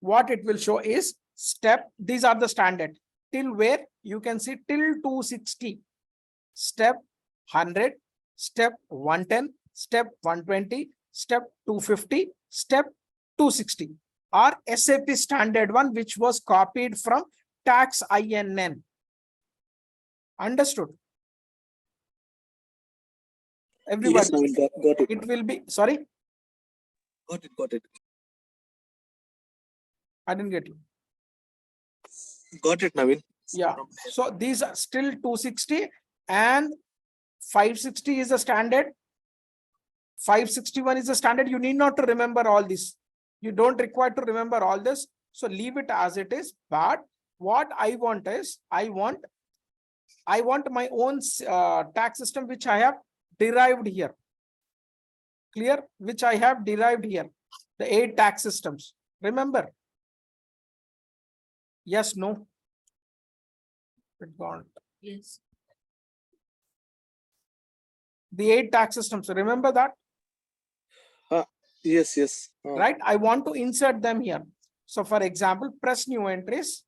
what it will show is step. These are the standard till where you can see till 260, step 100, step 110, step 120, step 250, step 260 are SAP standard one, which was copied from tax INN. Understood? Everybody, Yes, got it. it will be, sorry. Got it. Got it. I didn't get you. Got it, Naveen. Yeah. So these are still 260 and 560 is the standard. 561 is the standard. You need not to remember all this. You don't require to remember all this. So leave it as it is. But what I want is, I want my own tax system, which I have derived here. Clear? Which I have derived here. The 8 tax systems. Remember? Yes, no? It gone. Yes. The 8 tax systems. Remember that? Yes, yes. Right? I want to insert them here. So for example, press new entries.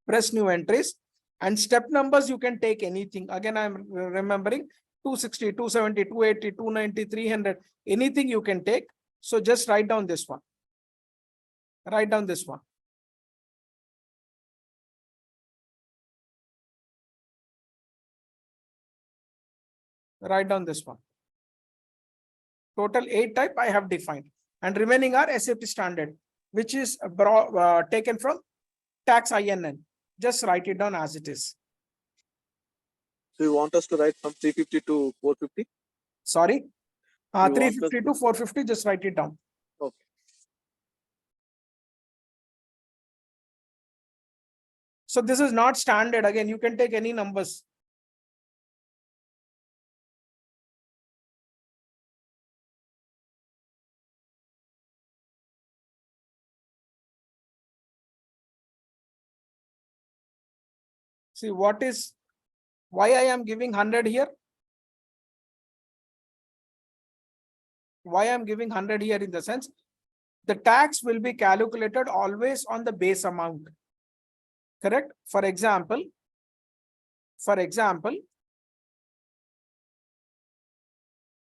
Press new entries. And step numbers, you can take anything. Again, I'm remembering 260, 270, 280, 290, 300. Anything you can take. So just write down this one. Write down this one. Write down this one. Total 8 type I have defined. And remaining are SAP standard, which is taken from tax INN. Just write it down as it is. So you want us to write from 350 to 450? Sorry. want us 350 to 450, just write it down. Okay. So this is not standard. Again, you can take any numbers. See why I am giving 100 here. Why I'm giving 100 here in the sense, the tax will be calculated always on the base amount. Correct? For example,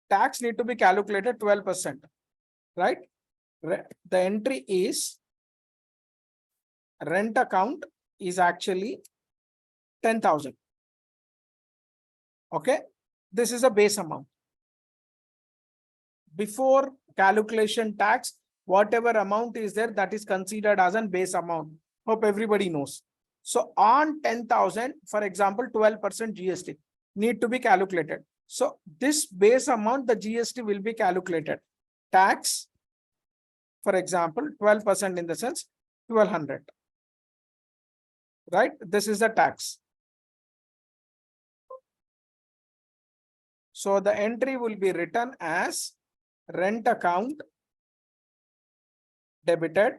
tax need to be calculated 12%, right? The entry is rent account is actually 10,000. Okay, this is a base amount. Before calculation tax, whatever amount is there, that is considered as a base amount. Hope everybody knows. So on 10,000, for example, 12% GST need to be calculated. So this base amount, the GST will be calculated. Tax, for example, 12% in the sense 1200. Right? This is the tax. So the entry will be written as rent account debited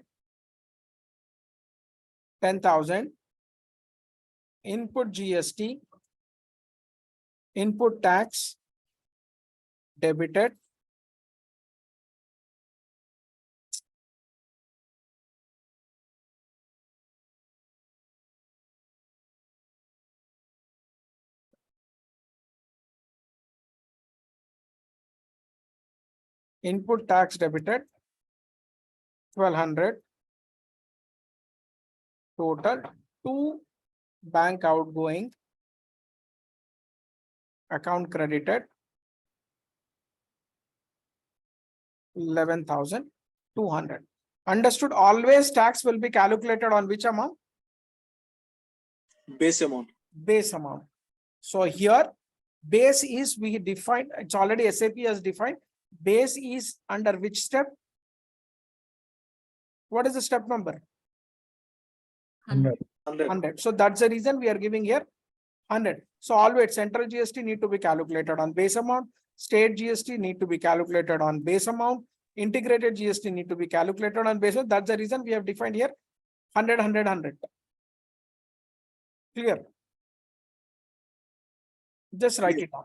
10,000, input GST, input tax debited, input tax debited 1200, total to bank outgoing, account credited 11,200. Understood? Always tax will be calculated on which amount? Base amount. Base amount. So here base is, we defined, it's already SAP has defined. Base is under which step? What is the step number? 100. 100. So that's the reason we are giving here 100. So always central GST need to be calculated on base amount. State GST need to be calculated on base amount. Integrated GST need to be calculated on base amount. That's the reason we have defined here 100, 100, 100. Clear? Just write it down.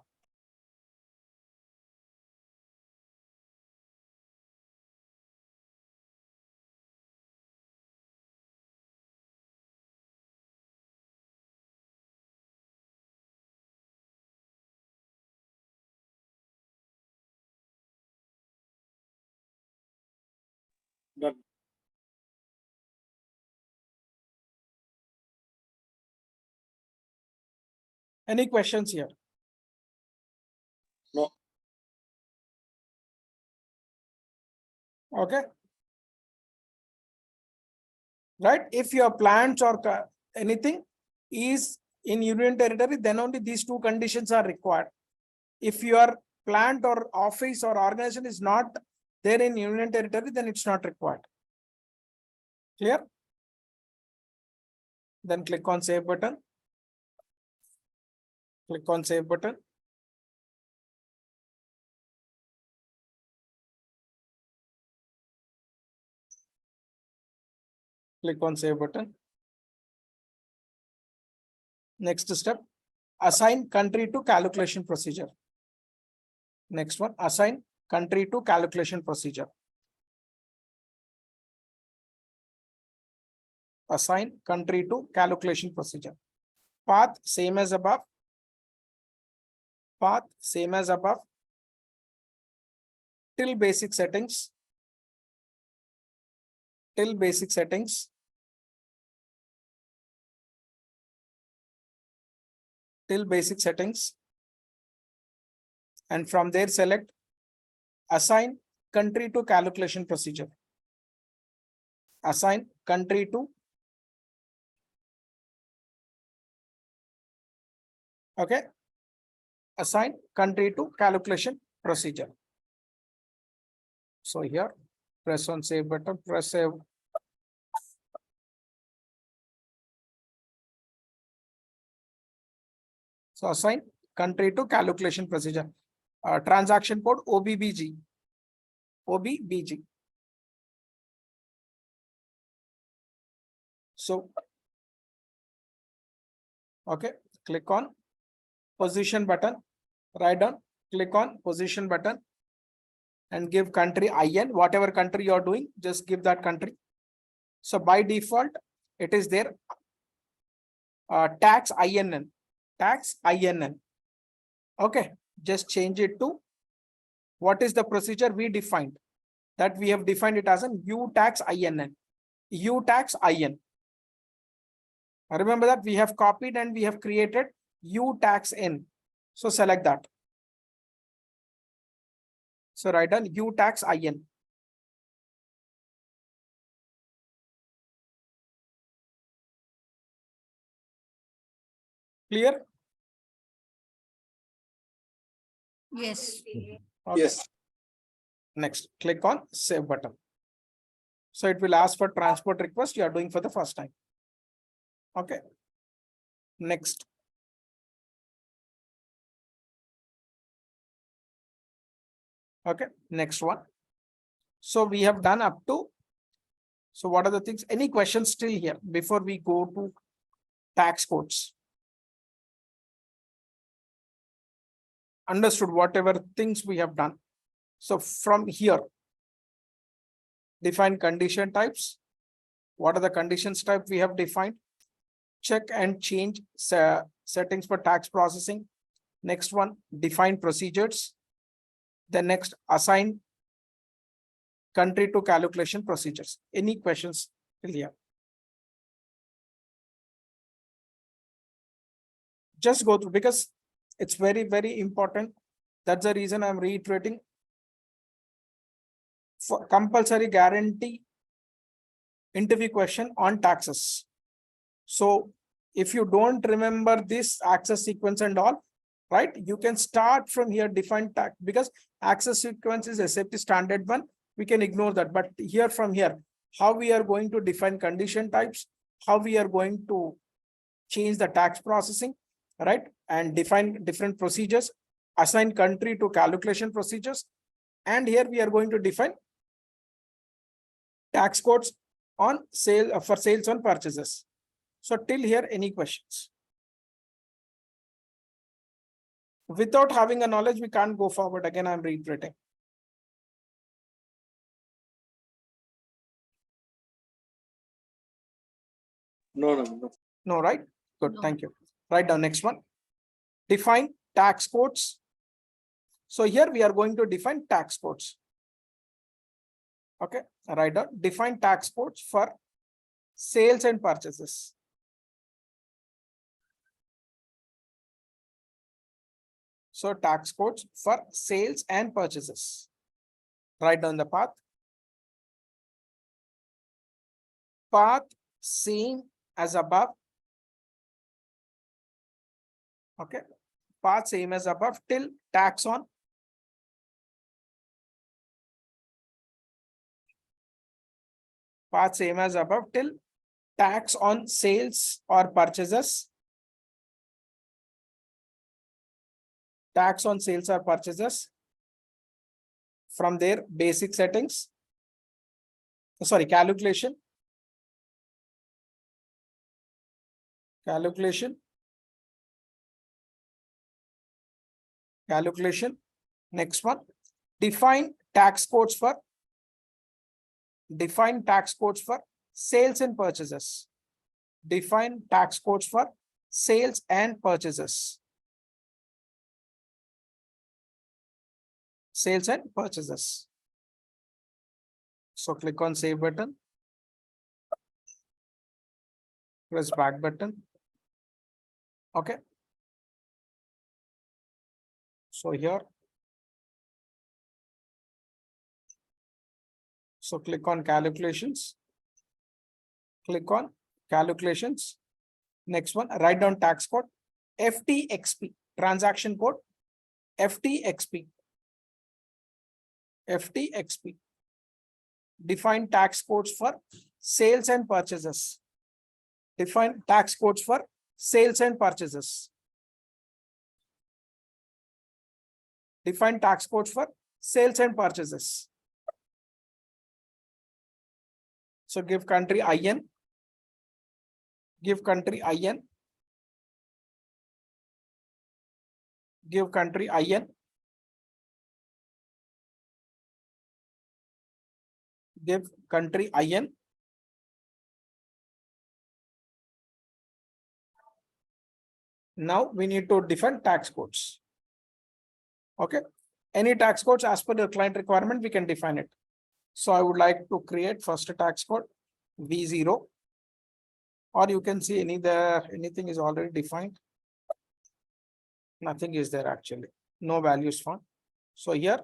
Done. Any questions here? No. Okay. right? If your plants or anything is in union territory, then only these two conditions are required. If your plant or office or organization is not there in union territory, then it's not required. Clear? Then click on save button. Click on save button. Click on save button. Next step, assign country to calculation procedure. Next one, assign country to calculation procedure. Assign country to calculation procedure. Path same as above. Path same as above. Till basic settings. Till basic settings. Till basic settings. And from there select assign country to calculation procedure. Assign country to. Okay. Assign country to calculation procedure. So here, press on save button, press save. So assign country to calculation procedure. Transaction code OBBG. OBBG. So, okay, click on position button, write down, click on position button and give country IN, whatever country you're doing, just give that country. So by default, it is there. Tax INN, tax INN. Okay, just change it to what is the procedure we defined. That we have defined it as an U tax INN, U tax IN. Remember that we have copied and we have created U tax N. So select that. So write down U tax IN. Clear? Yes. Okay. Yes. Next, click on save button. So it will ask for transport request you are doing for the first time. Okay. Next. Okay, next one. So we have done up to. So what are the things? Any questions still here before we go to tax codes? Understood whatever things we have done. So from here, define condition types. What are the conditions type we have defined? Check and change settings for tax processing. Next one, define procedures. The next, assign country to calculation procedures. Any questions till here? Just go through because it's very, very important. That's the reason I'm reiterating. For compulsory guarantee interview question on taxes. So if you don't remember this access sequence and all, right, you can start from here, define tax, because access sequence is SAP standard one. We can ignore that. But here from here, how we are going to define condition types, how we are going to change the tax processing, right, and define different procedures, assign country to calculation procedures. And here we are going to define tax codes on sale for sales on purchases. So till here, any questions? Without having a knowledge, we can't go forward. Again, I'm reiterating. No. No, right? Good, No. thank you. Write down next one. Define tax codes. So here we are going to define tax codes. Okay, write down, define tax codes for sales and purchases. So tax codes for sales and purchases. Write down the path. Path same as above. Okay, path same as above till tax on. Path same as above till tax on sales or purchases. Tax on sales or purchases from their basic settings. Sorry, calculation. Calculation. Calculation. Next one. Define tax codes for sales and purchases. Define tax codes for sales and purchases. Sales and purchases. So click on save button. Press back button. Okay. So here. So click on calculations. Click on calculations. Next one, write down tax code. FTXP, transaction code. FTXP. FTXP. Define tax codes for sales and purchases. Define tax codes for sales and purchases. Define tax codes for sales and purchases. So give country IN. Give country IN. Give country IN. Give country IN. Now we need to define tax codes. Okay. Any tax codes as per the client requirement, we can define it. So I would like to create first a tax code V0, or you can see anything is already defined. Nothing is there actually. No values found. So here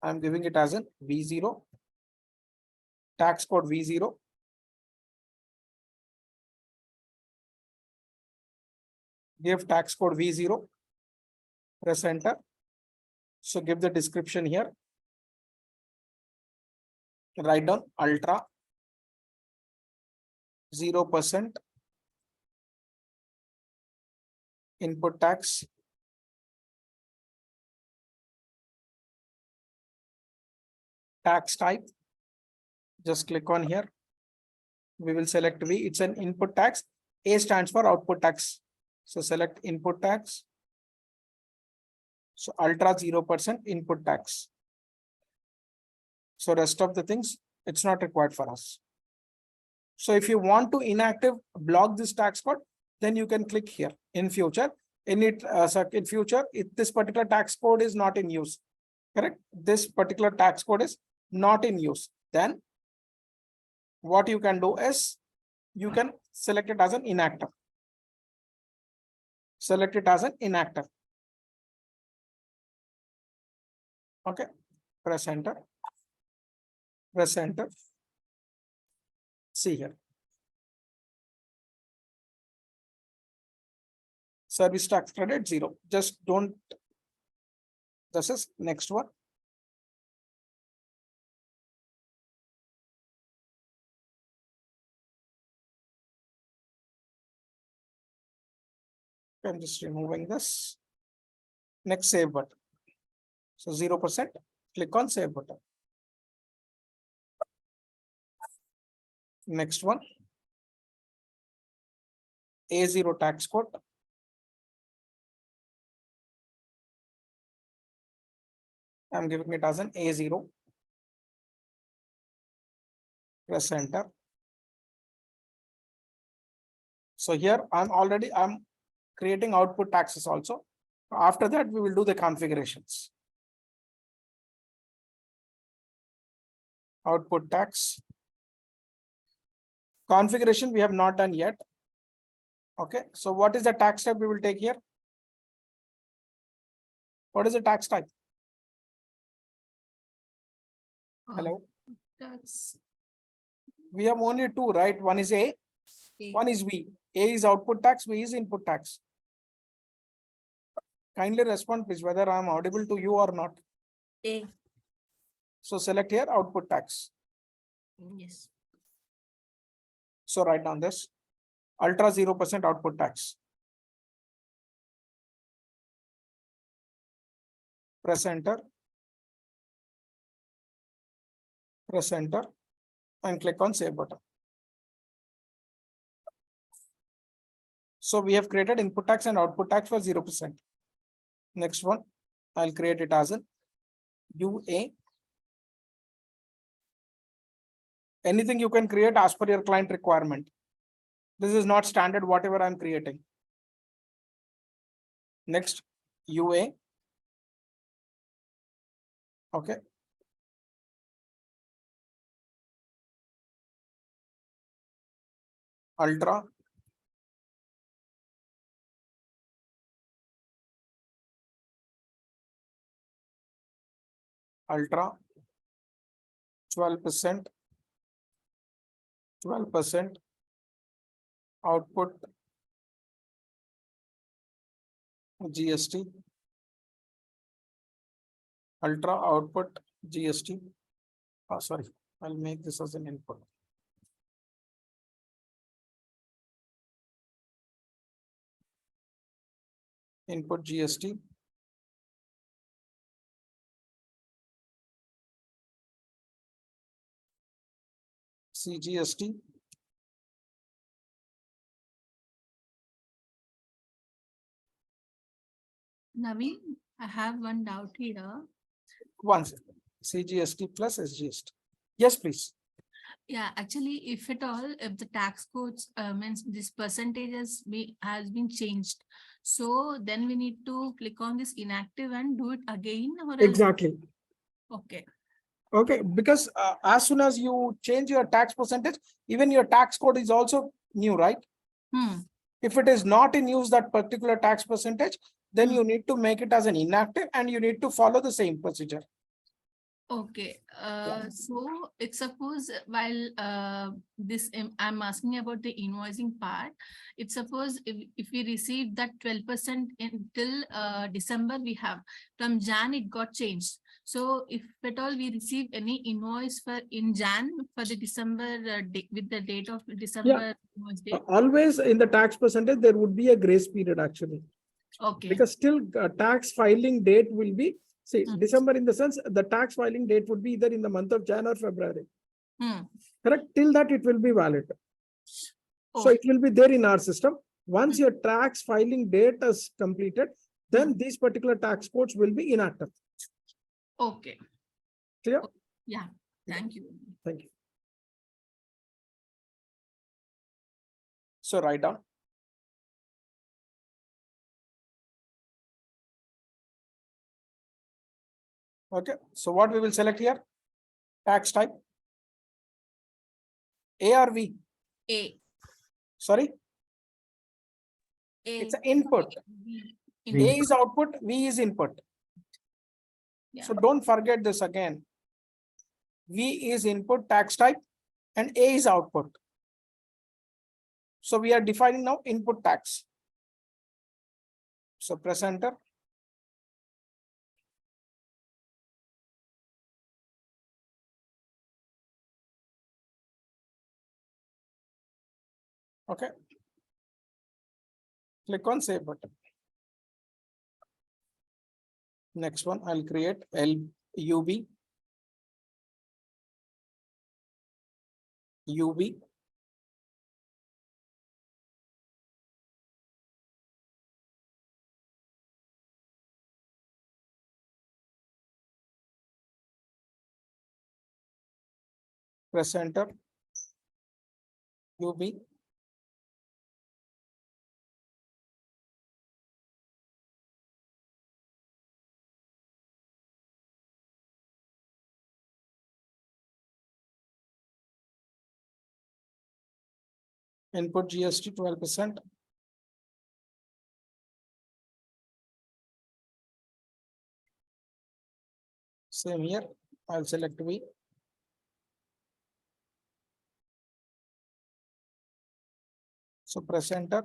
I'm giving it as a V0. Tax code V0. Give tax code V0. Press enter. So give the description here. Write down ultra 0% input tax. Tax type. Just click on here. We will select V. It's an input tax. A stands for output tax. So select input tax. So ultra 0% input tax. So rest of the things, it's not required for us. So if you want to inactive block this tax code, then you can click here. In future, if this particular tax code is not in use, correct? This particular tax code is not in use. Then what you can do is you can select it as an inactive. Select it as an inactive. Okay. Press enter. Press enter. See here. Service tax credit 0. Just don't. This is next one. I'm just removing this. Next save button. So 0%. Click on save button. Next one. A0 tax code. I'm giving it as an A0. Press enter. So here I'm creating output taxes also. After that, we will do the configurations. Output tax. Configuration we have not done yet. Okay, so what is the tax type we will take here? What is the tax type? Hello? Tax. We have only two, right? One is A, A. one is V. A is output tax, V is input tax. Kindly respond, please, whether I am audible to you or not. A. So select here output tax. Yes. So write down this ultra 0% output tax. Press enter. Press enter and click on save button. So we have created input tax and output tax for 0%. Next one, I'll create it as an UA. Anything you can create as per your client requirement. This is not standard, whatever I'm creating. Next, UA. Okay. Ultra. Ultra. 12%. 12% output GST. Ultra output GST. Oh, sorry, I'll make this as an input. Input GST. CGST. Naveen, I have one doubt here. Once CGST plus SGST. Yes, please. Yeah, actually, if at all, if the tax codes means this percentages has been changed, so then we need to click on this inactive and do it again, or else- Exactly. Okay. Okay, because as soon as you change your tax percentage, even your tax code is also new, right? Hmm. If it is not in use, that particular tax percentage, then Hmm. you need to make it as an inactive and you need to follow the same procedure. Okay, so it's suppose while I'm asking about the invoicing part. It's suppose if we receive that 12% until December, we have from Jan it got changed. So if at all we receive any invoice for in Jan for the December with the date of December invoice date. Always in the tax percentage, there would be a grace period actually. Okay. Because still tax filing date will be, see, Hmm. December in the sense the tax filing date would be either in the month of Jan or February. Hmm. Correct? Till that it will be valid. So Okay. it will be there in our system. Once Hmm. your tax filing date is completed, then Hmm. these particular tax codes will be inactive. Okay. Clear? Yeah. Thank you. Thank you. So write down. Okay. So what we will select here? Tax type. A or V? A. Sorry, A. it's an input. V. A is output, V is input. Yeah. So don't forget this again. V is input tax type and A is output. So we are defining now input tax. So press enter. Okay. Click on save button. Next one, I'll create LUB. UB. Press enter. UB. Input GST 12%. Same here. I'll select V. So press enter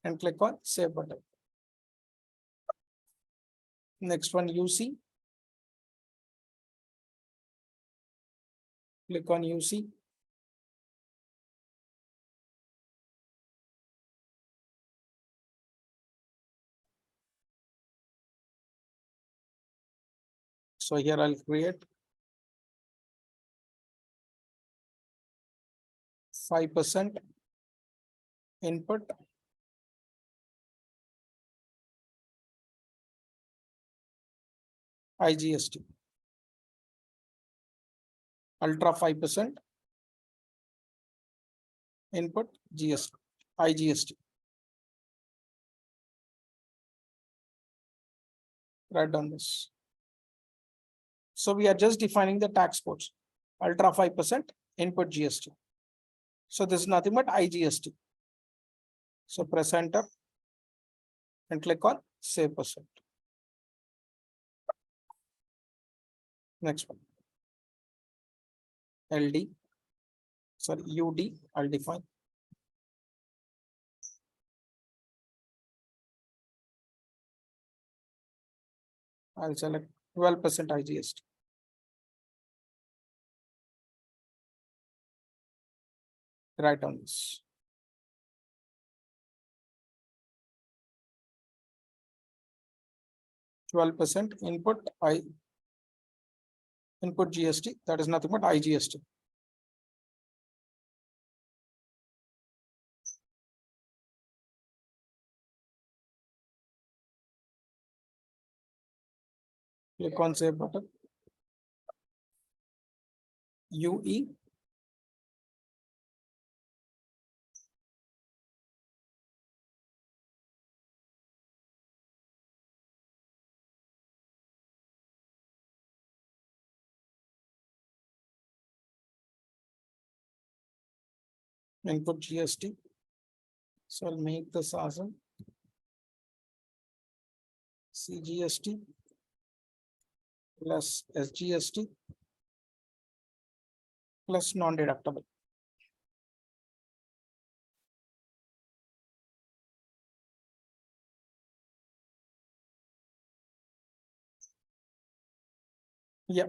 and click on save button. Next one, UC. Click on UC. So here I'll create 5% input. IGST. Ultra 5% input GST. IGST. Write down this. So we are just defining the tax codes. Ultra 5% input GST. So this is nothing but IGST. So press enter and click on save percent. Next one. LD. Sorry, UD. I'll define. I'll select 12% IGST. Write on this. %12% input GST, that is nothing but IGST. Click on save button. UE. Input GST. So I'll make this as a CGST plus SGST plus non-deductible. Yeah.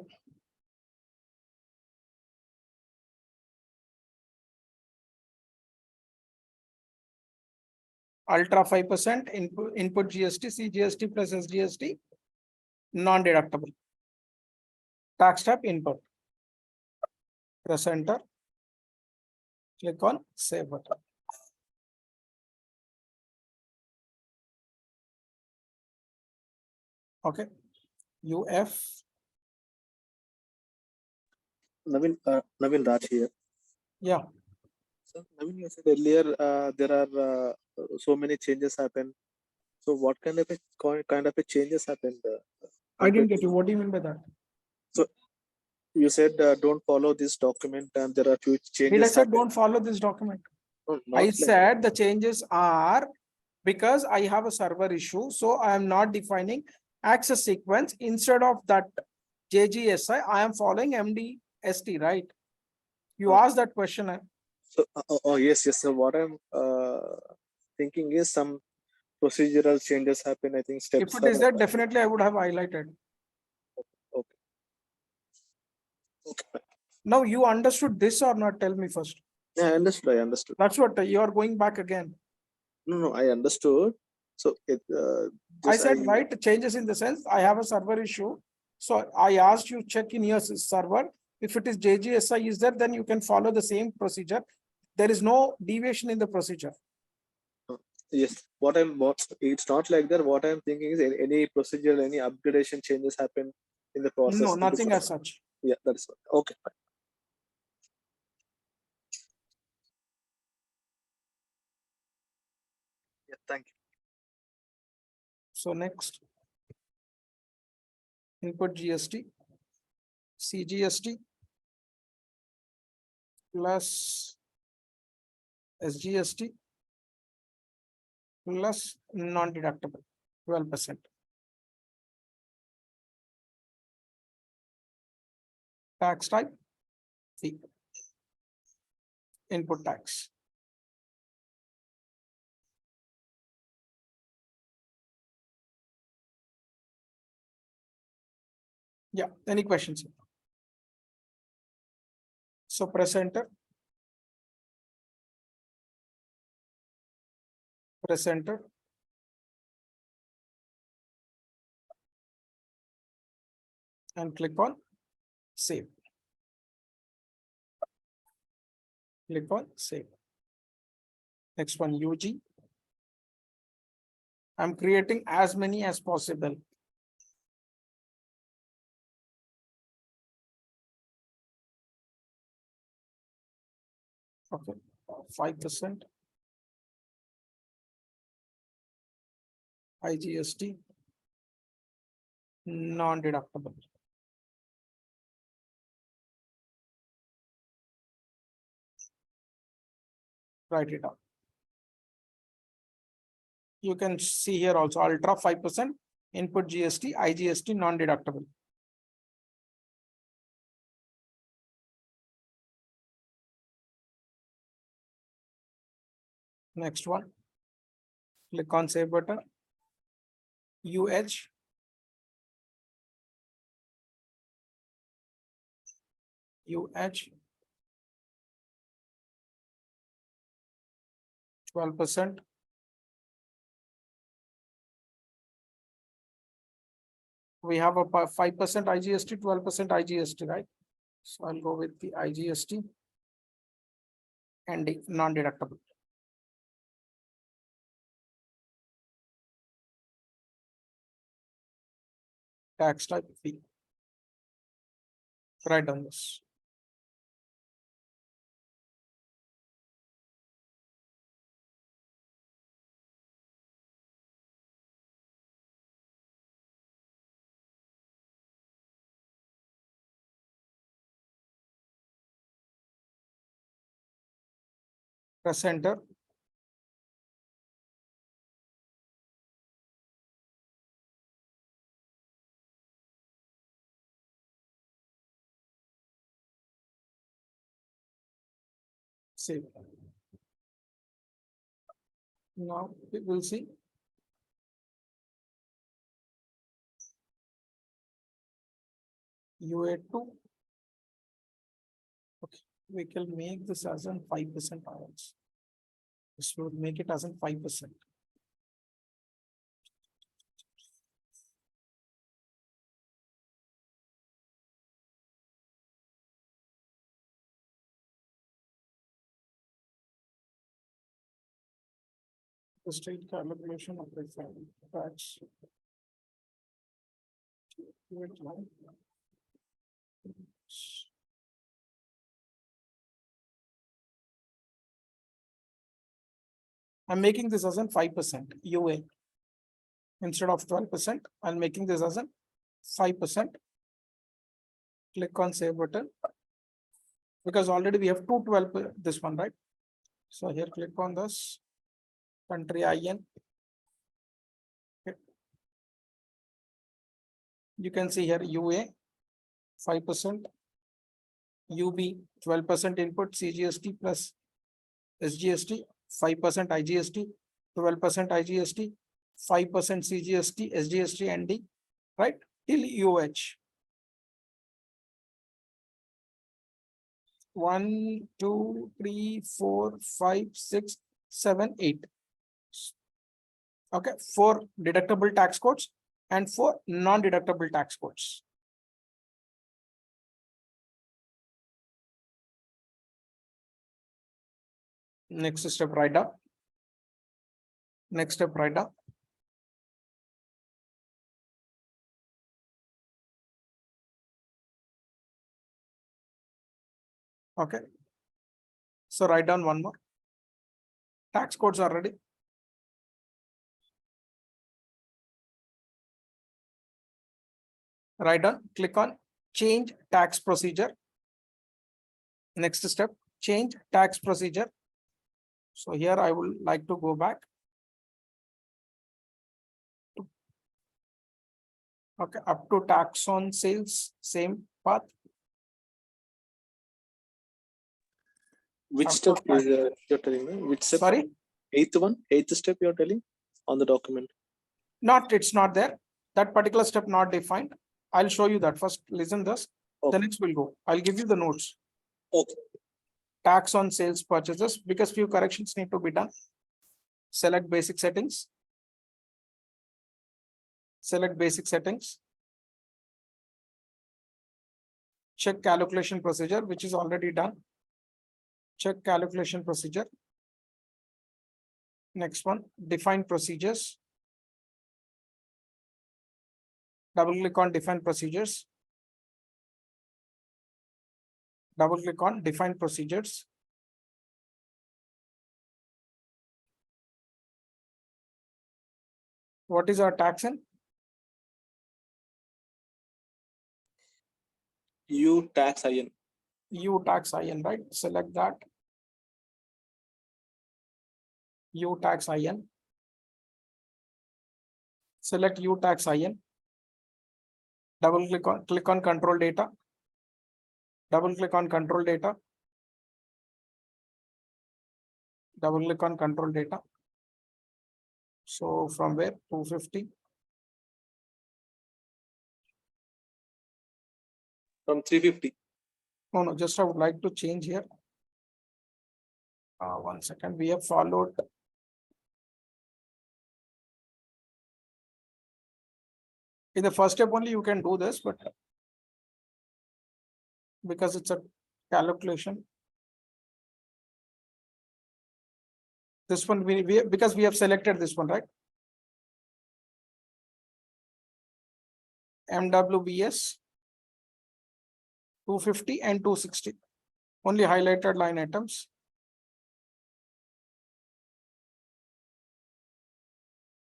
Ultra 5% input GST, CGST plus SGST, non-deductible. Tax type input. Press enter. Click on save button. Okay. UF. Naveen Raj here. Yeah. So Naveen, you said earlier there are so many changes happen. So what kind of a changes happened? I didn't get you. What do you mean by that? So you said don't follow this document, and there are few Did I changes say happen. don't follow this document? No, not I like said the changes are because I have a server issue, so I am not defining access sequence. Instead of that JGSI, I am following MDST, right? You asked that question. So, yes, yes. So what I'm thinking is some procedural changes happen. I think If steps it are is that, definitely I would have highlighted. okay. Okay. Now you understood this or not? Tell me first. Yeah, I understood. I understood. That's what you are going back again. No, no, I understood. So it I just said, right, changes in the sense I have a server issue. So I asked you check in your server. If it is JGSI is there, then you can follow the same procedure. There is no deviation in the procedure. yes. It's not like that. What I'm thinking is any procedural, any upgradation changes happen in the process. No, nothing as such. Yeah, that is okay. Fine. Yeah, thank you. So next, input GST, CGST plus SGST plus non-deductible, 12%. Tax type, C. Input tax. Yeah, any questions? So press enter. Press enter. And click on save. Click on save. Next one, UG. I'm creating as many as possible. Okay, 5%. IGST, non-deductible. Write it out. You can see here also ultra 5%, input GST, IGST, non-deductible. Next one, click on save button. UH, UH, 12%. We have a 5% IGST, 12% IGST, right? So I'll go with the IGST and the non-deductible. Tax type fee. Write down this. Press enter. Save. Now we will see. UA2. Okay, we can make this as a 5% IRS. This will make it as a 5%. The state calculation of the tax. I'm making this as a 5% UA. Instead of 12%, I'm making this as a 5%. Click on save button. Because already we have 212, this one, right? So here click on this country IN. Okay. You can see here UA 5%, UB 12% input, CGST plus SGST, 5% IGST, 12% IGST, 5% CGST, SGST, ND, right? Till UH. 1, 2, 3, 4, 5, 6, 7, 8. Okay, 4 deductible tax codes and 4 non-deductible tax codes. Next step, write up. Next step, write up. Okay. So write down one more. Tax codes are ready. Write down, click on change tax procedure. Next step, change tax procedure. So here I would like to go back. Okay, up to tax on sales, same path. Which Up step to is you're telling me? Which step? Sorry, Eighth one, eighth step you're telling on the document. it's not there. That particular step not defined. I'll show you that first. Listen this. Okay. The next will go. I'll give you the notes. Okay. Tax on sales purchases, because few corrections need to be done. Select basic settings. Select basic settings. Check calculation procedure, which is already done. Check calculation procedure. Next one, define procedures. Double click on define procedures. Double click on define procedures. What is our tax in? U tax IN. U tax IN, right? Select that. U tax IN. Select U tax IN. Double click on control data. Double click on control data. Double click on control data. So from where? 250. From 350. No, just I would like to change here. 1 second. We have followed. In the first step only you can do this, but because it's a calculation. This one because we have selected this one, right? MWBS 250 and 260. Only highlighted line items.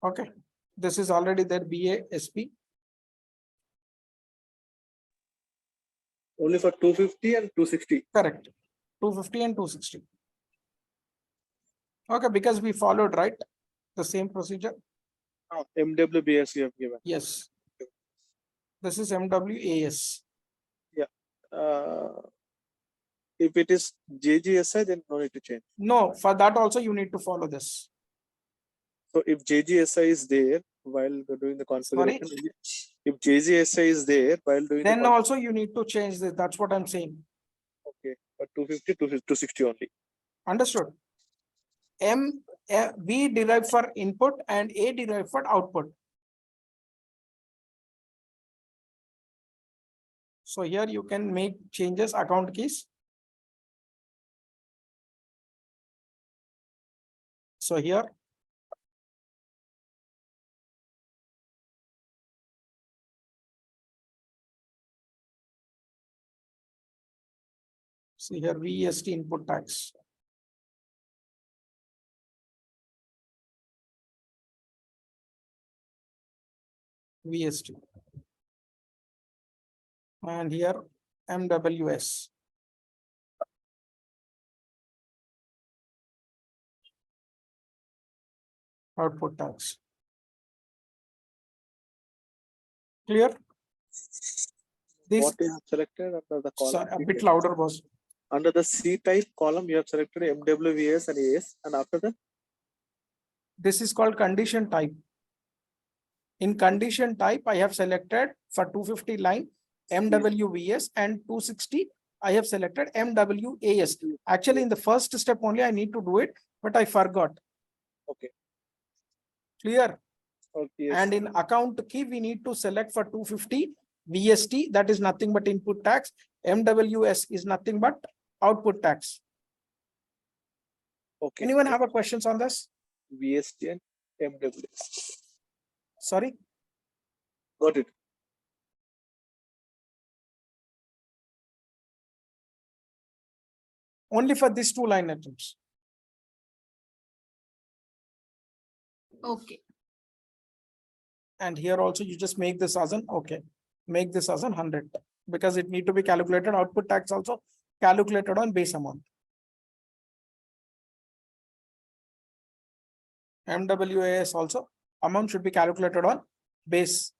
Okay. This is already there, BASP. Only for 250 and 260. Correct. 250 and 260. Okay, because we followed, right? The same procedure. MWBS you have given. Yes. This is MWAS. If it is JGSI, then no need to change. No, for that also you need to follow this. So if JGSI is there while doing the Sorry? configuration, if JGSI is there while doing Then the also you need to change this. That's what I'm saying. okay, but 250 to 260 only. Understood? B derived for input and A derived for output. So here you can make changes, account keys. So here. See here, VST input tax. VST. And here MWS. Output tax. Clear? This What you have selected under the column? a bit louder, boss. Under the C type column, you have selected MWVS and AS, and after that, This is called condition type. In condition type, I have selected for 250 line MWVS and 260. I have selected MWAS. Actually, in the first step only, I need to do it, but I forgot. okay. Clear? Okay. And in account key, we need to select for 250 VST, that is nothing but input tax. MWS is nothing but output tax. Okay. Anyone have a questions on this? VST and MWS. Sorry. Got it. Only for these two line items. Okay. And here also you just make this as an, okay, make this as an 100 because it need to be calculated. Output tax also calculated on base amount. MWAS also amount should be calculated on base.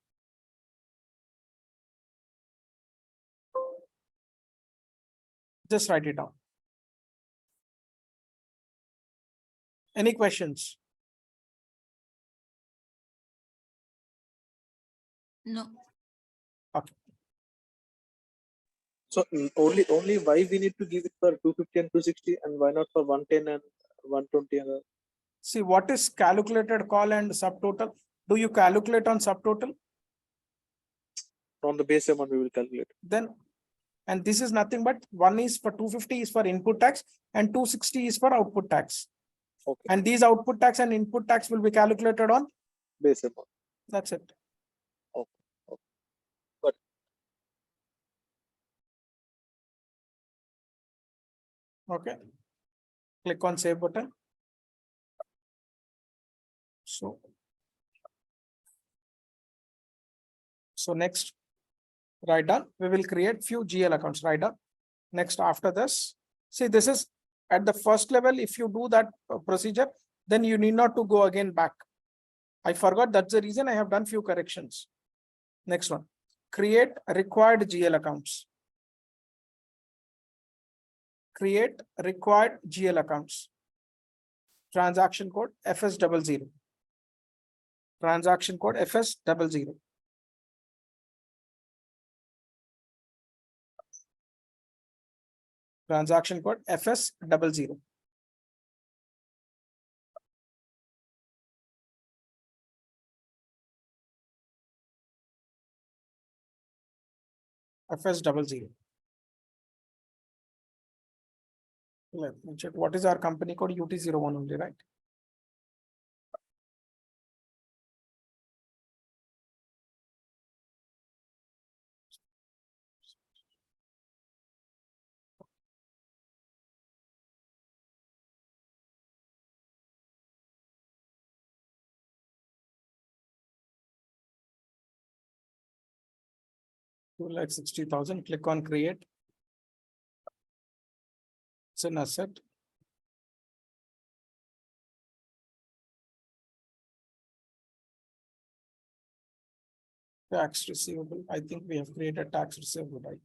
Just write it down. Any questions? No. Okay. So only why we need to give it for 250 and 260 and why not for 110 and 120 and See, what is calculated call and subtotal? Do you calculate on subtotal? on the base amount we will calculate. Then, and this is nothing but one is for 250 is for input tax and 260 is for output tax. Okay. And these output tax and input tax will be calculated on. Base amount. That's it. Okay. Okay. Got it. Okay. Click on save button. So next, write down, we will create few GL accounts, write down. Next, after this, see, this is at the first level. If you do that procedure, then you need not to go again back. I forgot, that's the reason I have done few corrections. Next one, create required GL accounts. Create required GL accounts. Transaction code FS00. Transaction code FS00. Transaction code FS00. FS00. Let me check what is our company code, UT01 only, right? Two lakh 60,000. Click on create. It's an asset. Tax receivable. I think we have created tax receivable, right?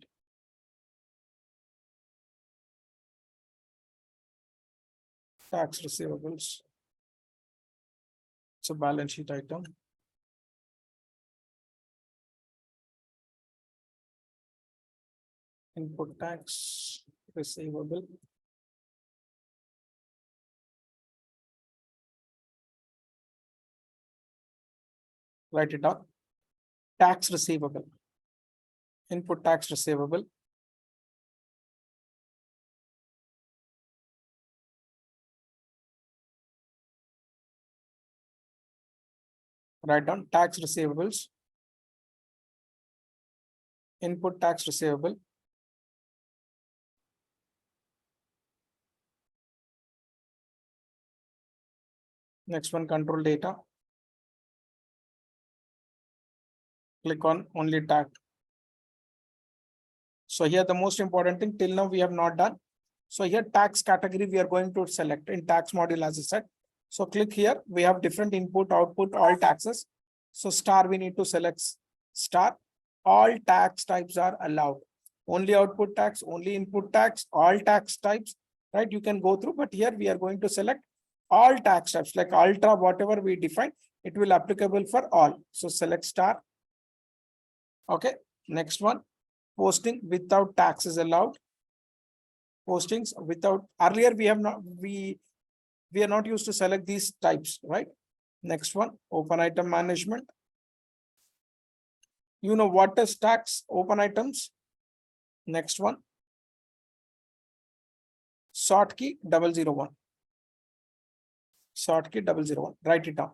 Tax receivables. It's a balance sheet item. Input tax receivable. Write it down. Tax receivable. Input tax receivable. Write down tax receivables. Input tax receivable. Next one, control data. Click on only tax. So here the most important thing till now we have not done. So here tax category we are going to select in tax module as I said. So click here. We have different input, output, all taxes. So star we need to select star. All tax types are allowed. Only output tax, only input tax, all tax types, right? You can go through, but here we are going to select all tax types like ultra, whatever we define, it will applicable for all. So select star. Okay, next one, posting without tax is allowed. Postings without, earlier we have not, we are not used to select these types, right? Next one, open item management. You know what is tax open items? Next one, sort key 001. Sort key 001. Write it down.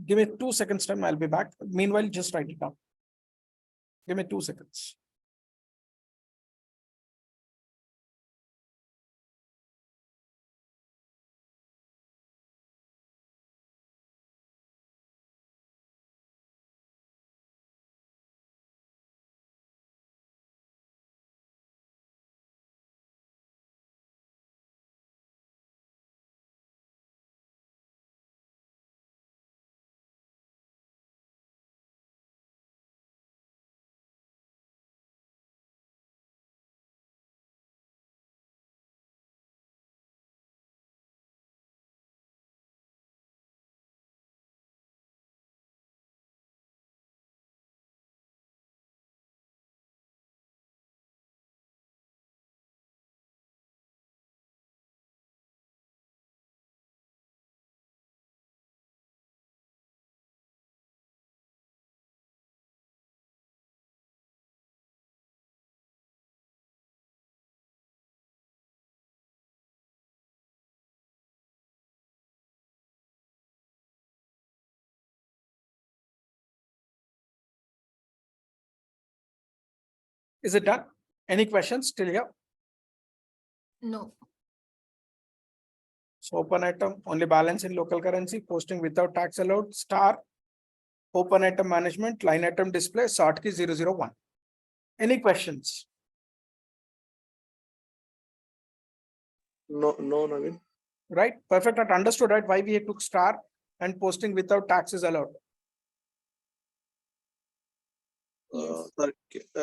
Give me 2 seconds time. I'll be back. Meanwhile, just write it down. Give me 2 seconds. Is it done? Any questions till here? No. So open item, only balance in local currency, posting without tax allowed, star, open item management, line item display, sort key 001. Any questions? No, Naveen. Right? Perfect. Understood, right? Why we took star and posting without taxes allowed. Yes. Sir,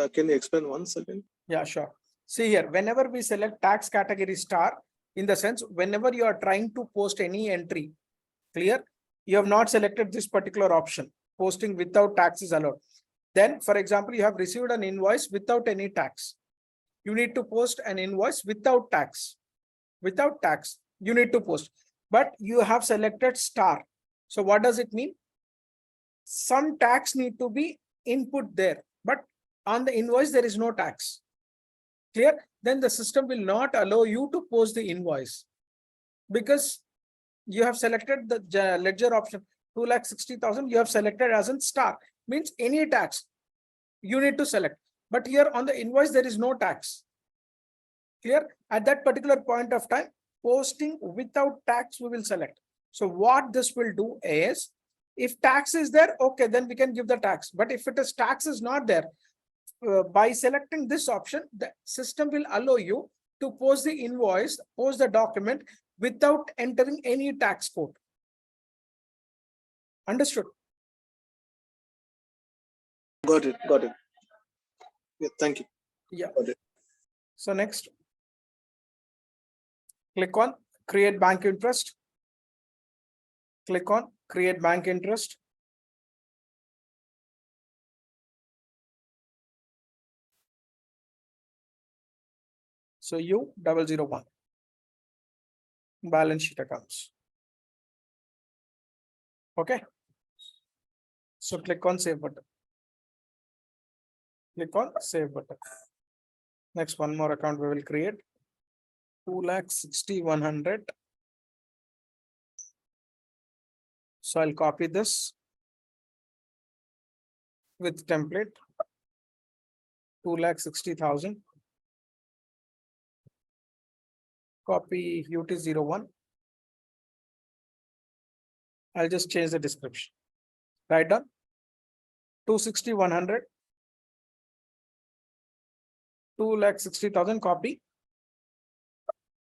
can you explain once again? Yeah, sure. See here, whenever we select tax category star, in the sense, whenever you are trying to post any entry, clear, you have not selected this particular option, posting without taxes allowed. Then, for example, you have received an invoice without any tax. You need to post an invoice without tax. Without tax, you need to post, but you have selected star. So what does it mean? Some tax need to be input there, but on the invoice, there is no tax. Clear? Then the system will not allow you to post the invoice because you have selected the ledger option 2,60,000. You have selected as in star, means any tax you need to select. But here on the invoice, there is no tax. Clear? At that particular point of time, posting without tax, we will select. So what this will do is, if tax is there, okay, then we can give the tax. But if it is tax is not there, by selecting this option, the system will allow you to post the invoice, post the document without entering any tax code. Understood? Got it. Got it. Yeah, thank you. Yeah. Got it. So next, click on create bank interest. Click on create bank interest. So U001 balance sheet accounts. Okay. So click on save button. Click on save button. Next, one more account we will create. 2,60,100. So I'll copy this with template 2,60,000. Copy UT01. I'll just change the description. Write down 260,100. 2,60,000 copy.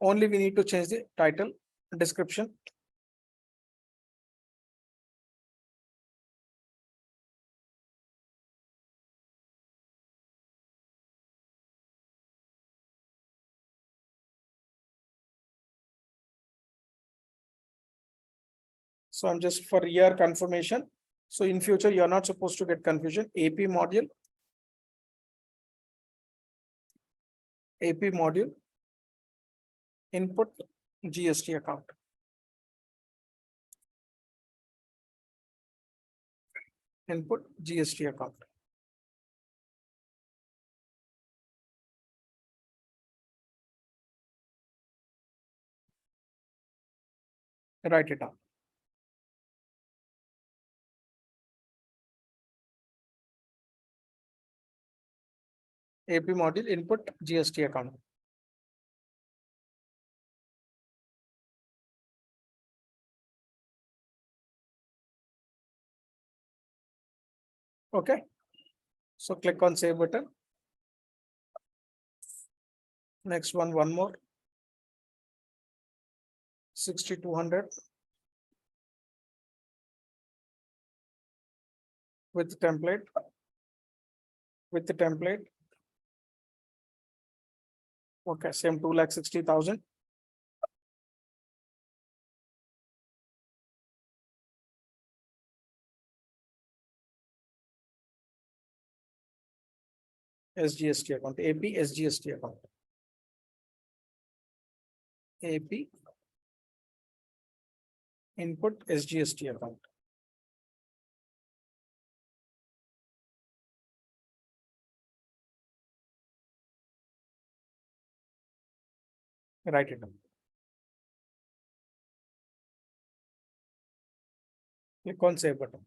Only we need to change the title, description. So I'm just for year confirmation. So in future, you're not supposed to get confusion. AP module. AP module. Input GST account. Input GST account. Write it down. AP module input GST account. Okay. So click on save button. Next one more. 6,200. With the template. With the template. Okay, same 2,60,000. SGST account, AP SGST account. AP input SGST account. Write it down. Click on save button.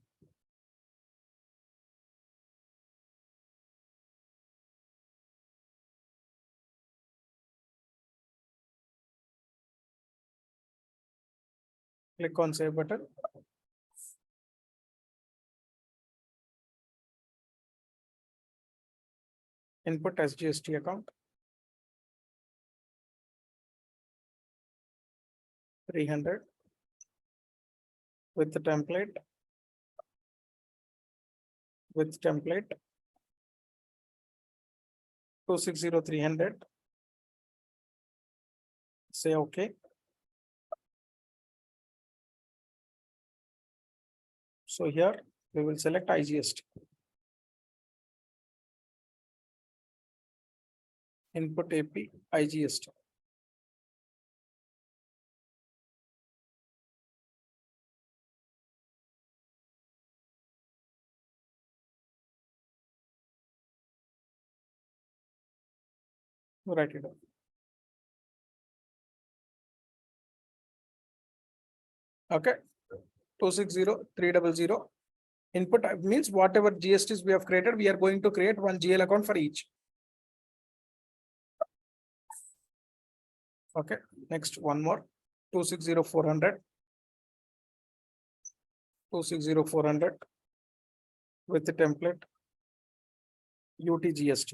Click on save button. Input as GST account. 300 with the template. With template. 260,300. Say okay. So here we will select IGST. Input AP IGST. Write it down. Okay. 260,300. Input means whatever GSTs we have created, we are going to create one GL account for each. Okay. Next one more. 260,400. 260,400 with the template UTGST.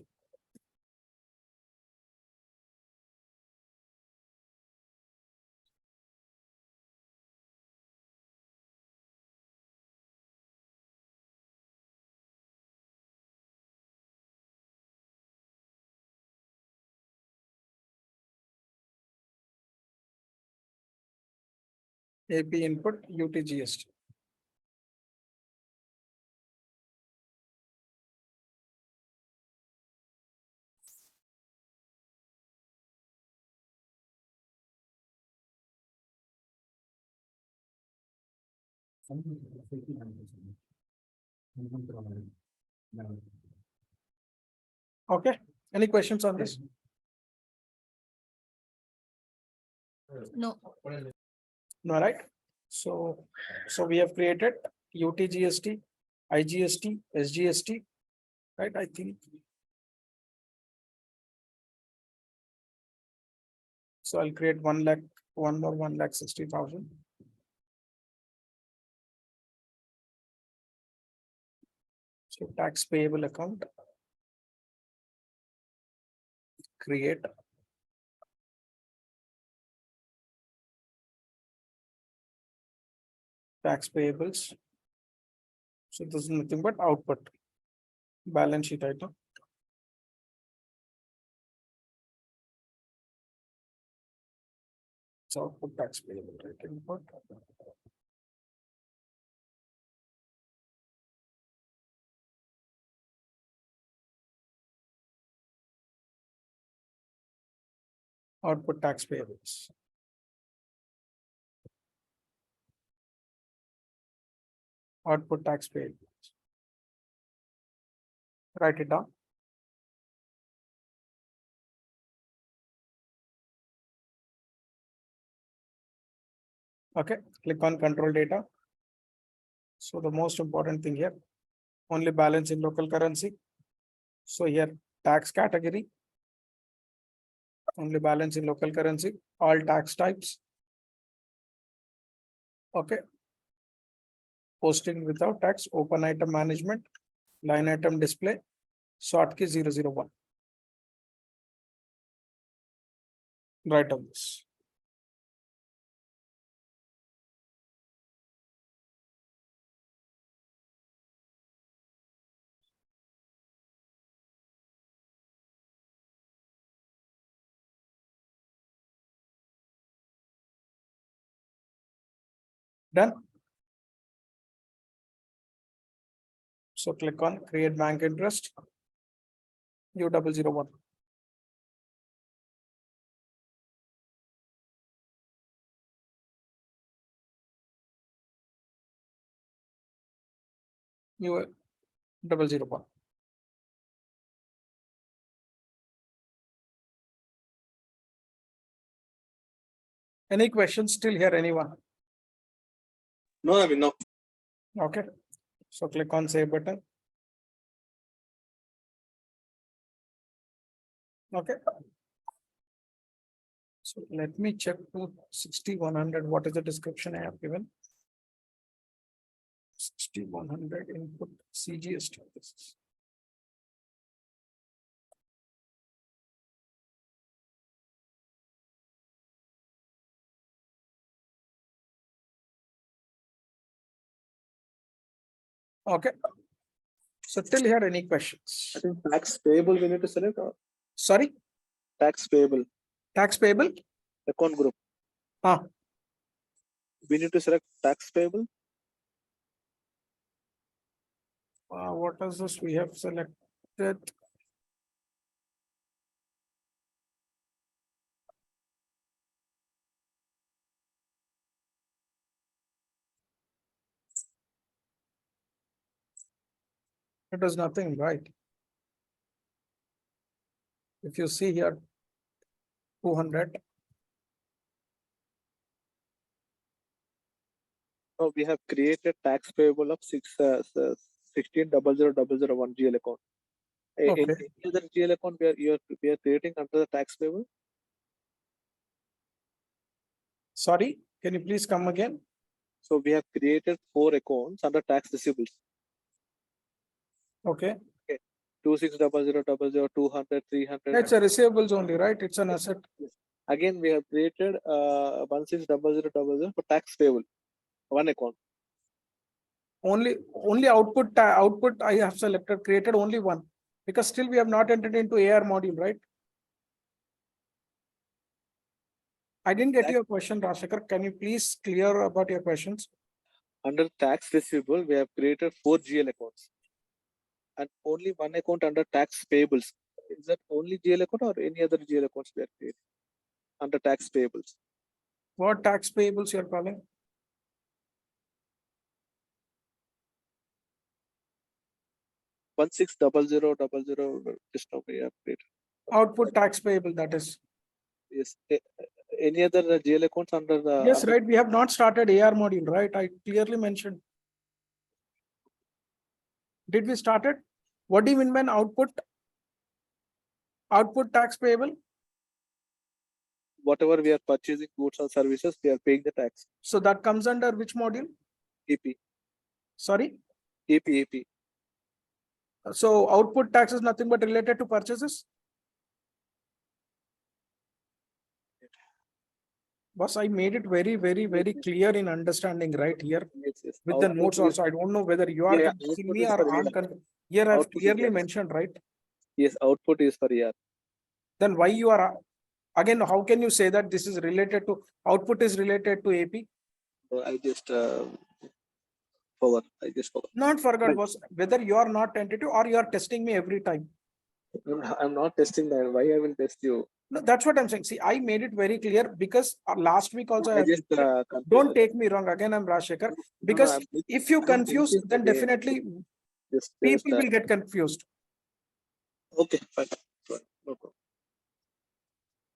AP input UTGST. Okay. Any questions on this? No. No, right? So we have created UTGST, IGST, SGST, right? I think. So I'll create 1 lakh, 1,60,000. So tax payable account. Create. Tax payables. So this is nothing but output. Balance sheet item. So output tax payable, right? Input. Output tax payables. Output tax payables. Write it down. Okay, click on control data. So the most important thing here, only balance in local currency. So here tax category, only balance in local currency, all tax types. Okay. Posting without tax, open item management, line item display, sort key 001. Write on this. Done. So click on create bank interest, U001. U001. Any questions still here, anyone? No, I mean, no. Okay, so click on save button. Okay. So let me check to 6100. What is the description I have given? 6100 input CGST. This is. Okay. So till here, any questions? I think tax payable we need to select, or Sorry, tax payable tax payable. account group. Ah, We need to select tax payable. what is this we have selected? It is nothing, right? If you see here, 200. No, we have created tax payable of 16,000,001 GL account. Okay. Any other GL account we are creating under the tax payable? Sorry, can you please come again? So we have created 4 accounts under tax receivables. Okay. 26,000,000, 200, 300. It's a receivables only, right? It's an asset. Again, we have created 16,000,000 for tax payable, one account. Only output I have selected, created only one, because still we have not entered into AR module, right? I didn't get your question, Rashekar. Can you please clear about your questions? Under tax receivable, we have created 4 GL accounts and only one account under tax payables. Is that only GL account or any other GL accounts we are creating under tax payables? What tax payables you're calling? 16,000,000 just now we have created. Output tax payable, that is. Yes. Any other GL accounts under the? Yes, right. We have not started AR module, right? I clearly mentioned. Did we start it? What do you mean by output? Output tax payable? Whatever we are purchasing goods or services, we are paying the tax. So that comes under which module? AP. Sorry? AP. So output tax is nothing but related to purchases? Boss, I made it very clear in understanding right here Yes. with the Output notes is- also. I don't know whether you are Yeah, confusing output me is or for I'm AR. confused. Here I've Output is clearly AR. mentioned, right? Yes, output is for AR. Then why you are, again, how can you say that this is related to, output is related to AP? So I just forgot. Not forgot, Right. boss, whether you are not tentative or you are testing me every time. I'm not testing that. Why I will test you? No, that's what I'm saying. See, I made it very clear because last week also I I have just mentioned. Don't take me wrong. Again, I'm Rashekar. Because if you confuse, then definitely people will get confused. Okay, fine. No problem.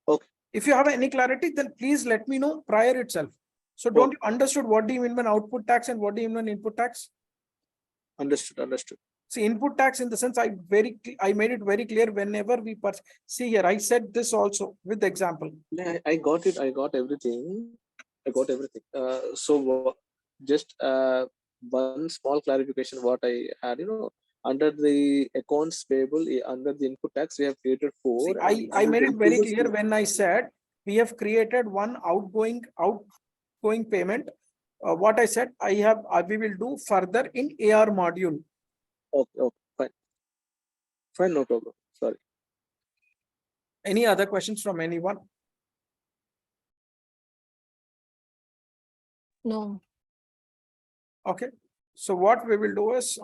Okay. If you have any clarity, then please let me know prior itself. So don't you understood what do you mean by output tax and what do you mean by input tax? Understood. See, input tax in the sense I made it very clear whenever we see here. I said this also with the example. Yeah, I got it. I got everything. So just one small clarification. What I had, under the accounts payable, under the input tax, we have created 4. See, I made it very clear when I said we have created one outgoing payment. What I said, we will do further in AR module. Okay, fine, no problem. Sorry. Any other questions from anyone? No. Okay. So what we will do is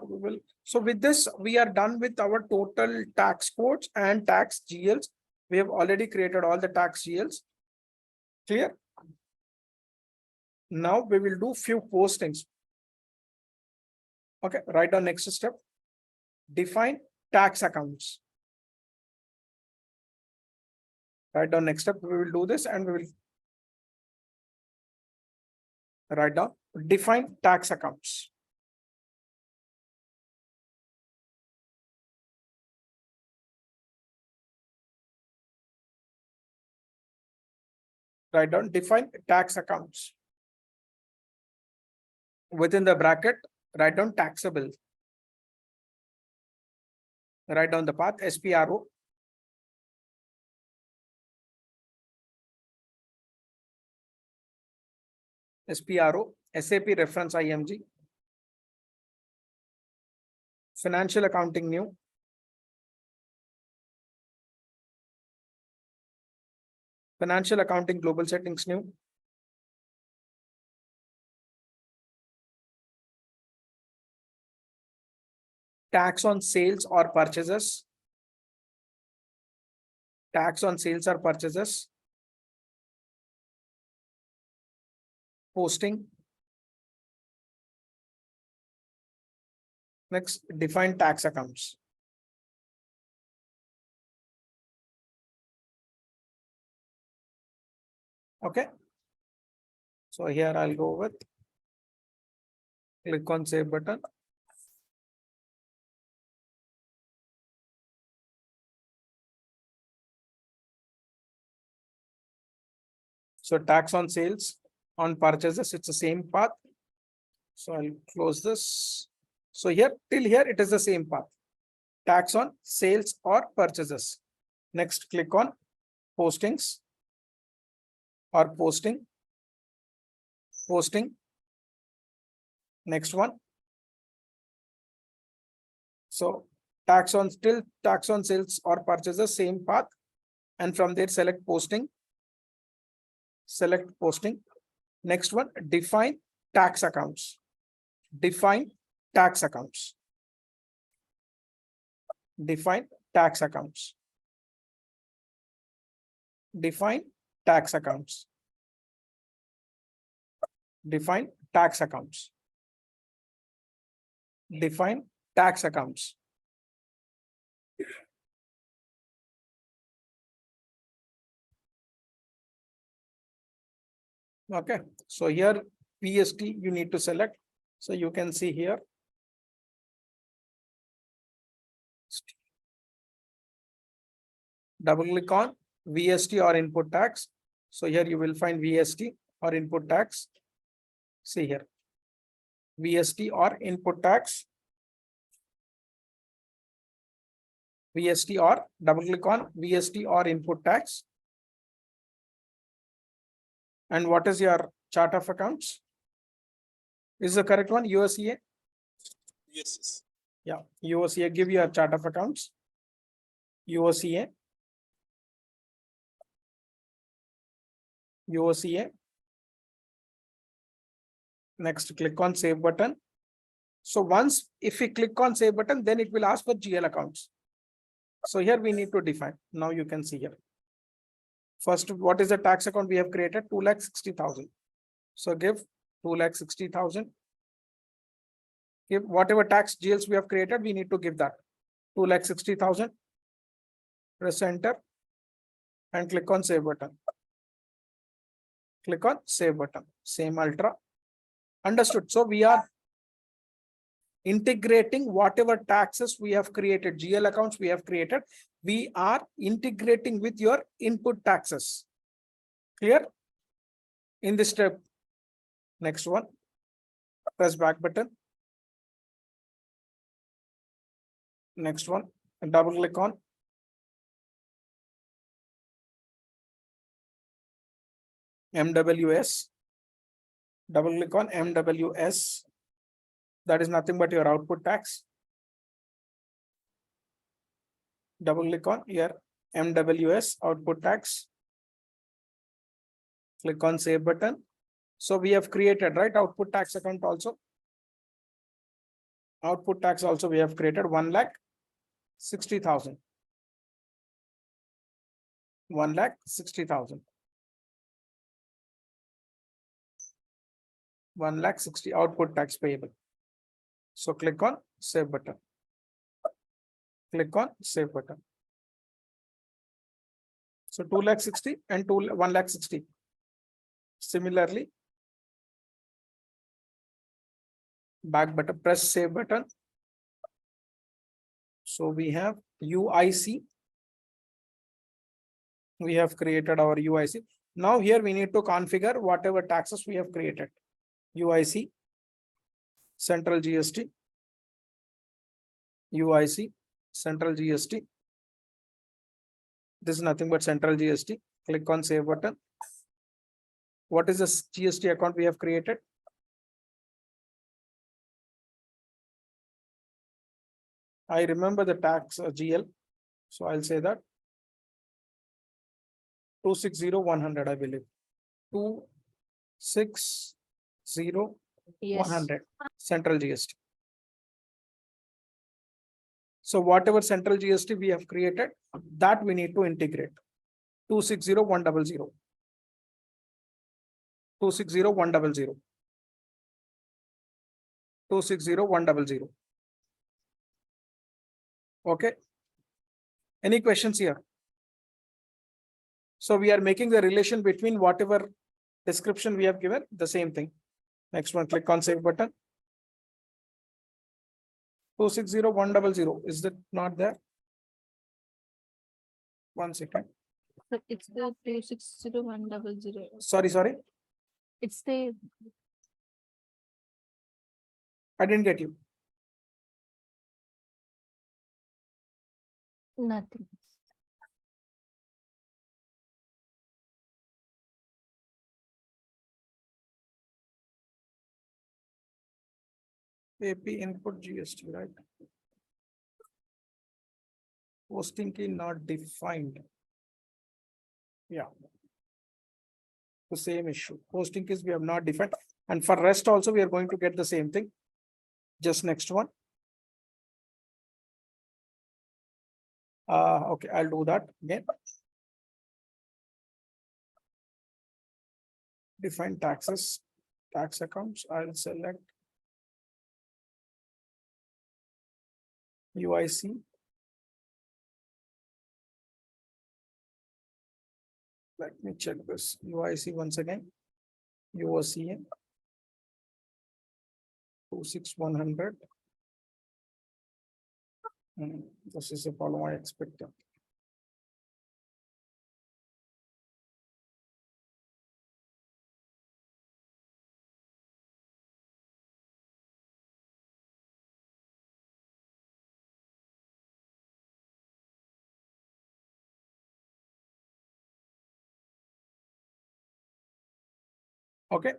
so with this, we are done with our total tax codes and tax GLs. We have already created all the tax GLs. Clear? Now we will do few postings. Okay, write down next step. Define tax accounts. Write down next step. We will do this and we will write down define tax accounts. Write down define tax accounts. Within the bracket, write down taxable. Write down the path SPRO. SPRO, SAP reference IMG. Financial accounting new. Financial accounting global settings new. Tax on sales or purchases. Tax on sales or purchases. Posting. Next, define tax accounts. Okay. So here I'll go with, click on save button. So tax on sales, on purchases, it's the same path. So I'll close this. So here, till here, it is the same path. Tax on sales or purchases. Next, click on postings or posting. Posting. Next one. So tax on sales or purchases, same path. And from there, select posting. Select posting. Next one, define tax accounts. Define tax accounts. Define tax accounts. Define tax accounts. Define tax accounts. Define tax accounts. Okay, so here PST you need to select. So you can see here. Double click on VST or input tax. So here you will find VST or input tax. See here. VST or input tax. VST or double click on VST or input tax. And what is your chart of accounts? Is the correct one USEA? Yes. Yeah, USEA, give your chart of accounts. USEA. USEA. Next, click on save button. So once if we click on save button, then it will ask for GL accounts. So here we need to define. Now you can see here. First, what is the tax account we have created? 2,60,000. So give 2,60,000. Give whatever tax GLs we have created, we need to give that 2,60,000. Press enter and click on save button. Click on save button. Same ultra. Understood. So we are integrating whatever taxes we have created, GL accounts we have created, we are integrating with your input taxes. Clear? In this step. Next one. Press back button. Next one. And double click on. MWS. Double click on MWS. That is nothing but your output tax. Double click on here MWS output tax. Click on save button. So we have created, right, output tax account also. Output tax also we have created 1,60,000. 1,60,000. 1,60,000 output tax payable. So click on save button. Click on save button. So 2,60,000 and 1,60,000. Similarly, back button, press save button. So we have UIC. We have created our UIC. Now here we need to configure whatever taxes we have created. UIC, central GST, UIC, central GST. This is nothing but central GST. Click on save button. What is this GST account we have created? I remember the tax GL. So I'll say that 260,100, I believe. 260,100 central GST. So whatever central GST we have created, that we need to integrate. 260,100. 260,100. 260,100. Okay. Any questions here? So we are making the relation between whatever description we have given, the same thing. Next one, click on save button. 260,100. Is that not there? 1 second. So it's the 260,100. Sorry. It's the I didn't get you. nothing. AP input GST, right? Posting key not defined. Yeah. The same issue. Posting keys we have not defined. And for rest also, we are going to get the same thing. Just next one. Okay, I'll do that again. Define taxes, tax accounts. I'll select UIC. Let me check this UIC once again. UOCN 26100. This is the problem I expected. Okay.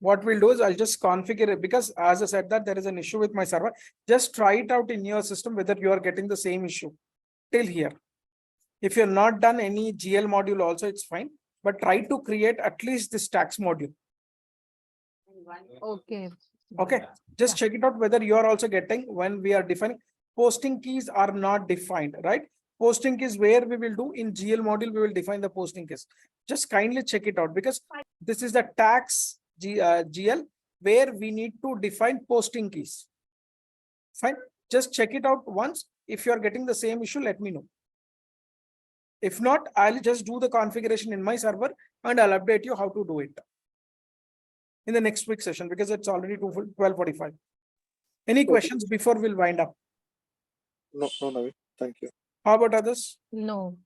What we'll do is I'll just configure it, because as I said that there is an issue with my server. Just try it out in your system whether you are getting the same issue till here. If you're not done any GL module also, it's fine, but try to create at least this tax module. Okay. Okay, just check it out whether you are also getting when we are defining. Posting keys are not defined, right? Posting keys where we will do in GL module, we will define the posting keys. Just kindly check it out, because this is the tax GL where we need to define posting keys. Fine, just check it out once. If you are getting the same issue, let me know. If not, I'll just do the configuration in my server and I'll update you how to do it in the next week session, because it's already 12:45. Any questions before we'll wind up? No, Naveen. Thank you. How about others? No.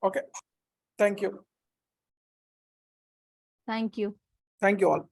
Okay. Thank you. Thank you. Thank you all.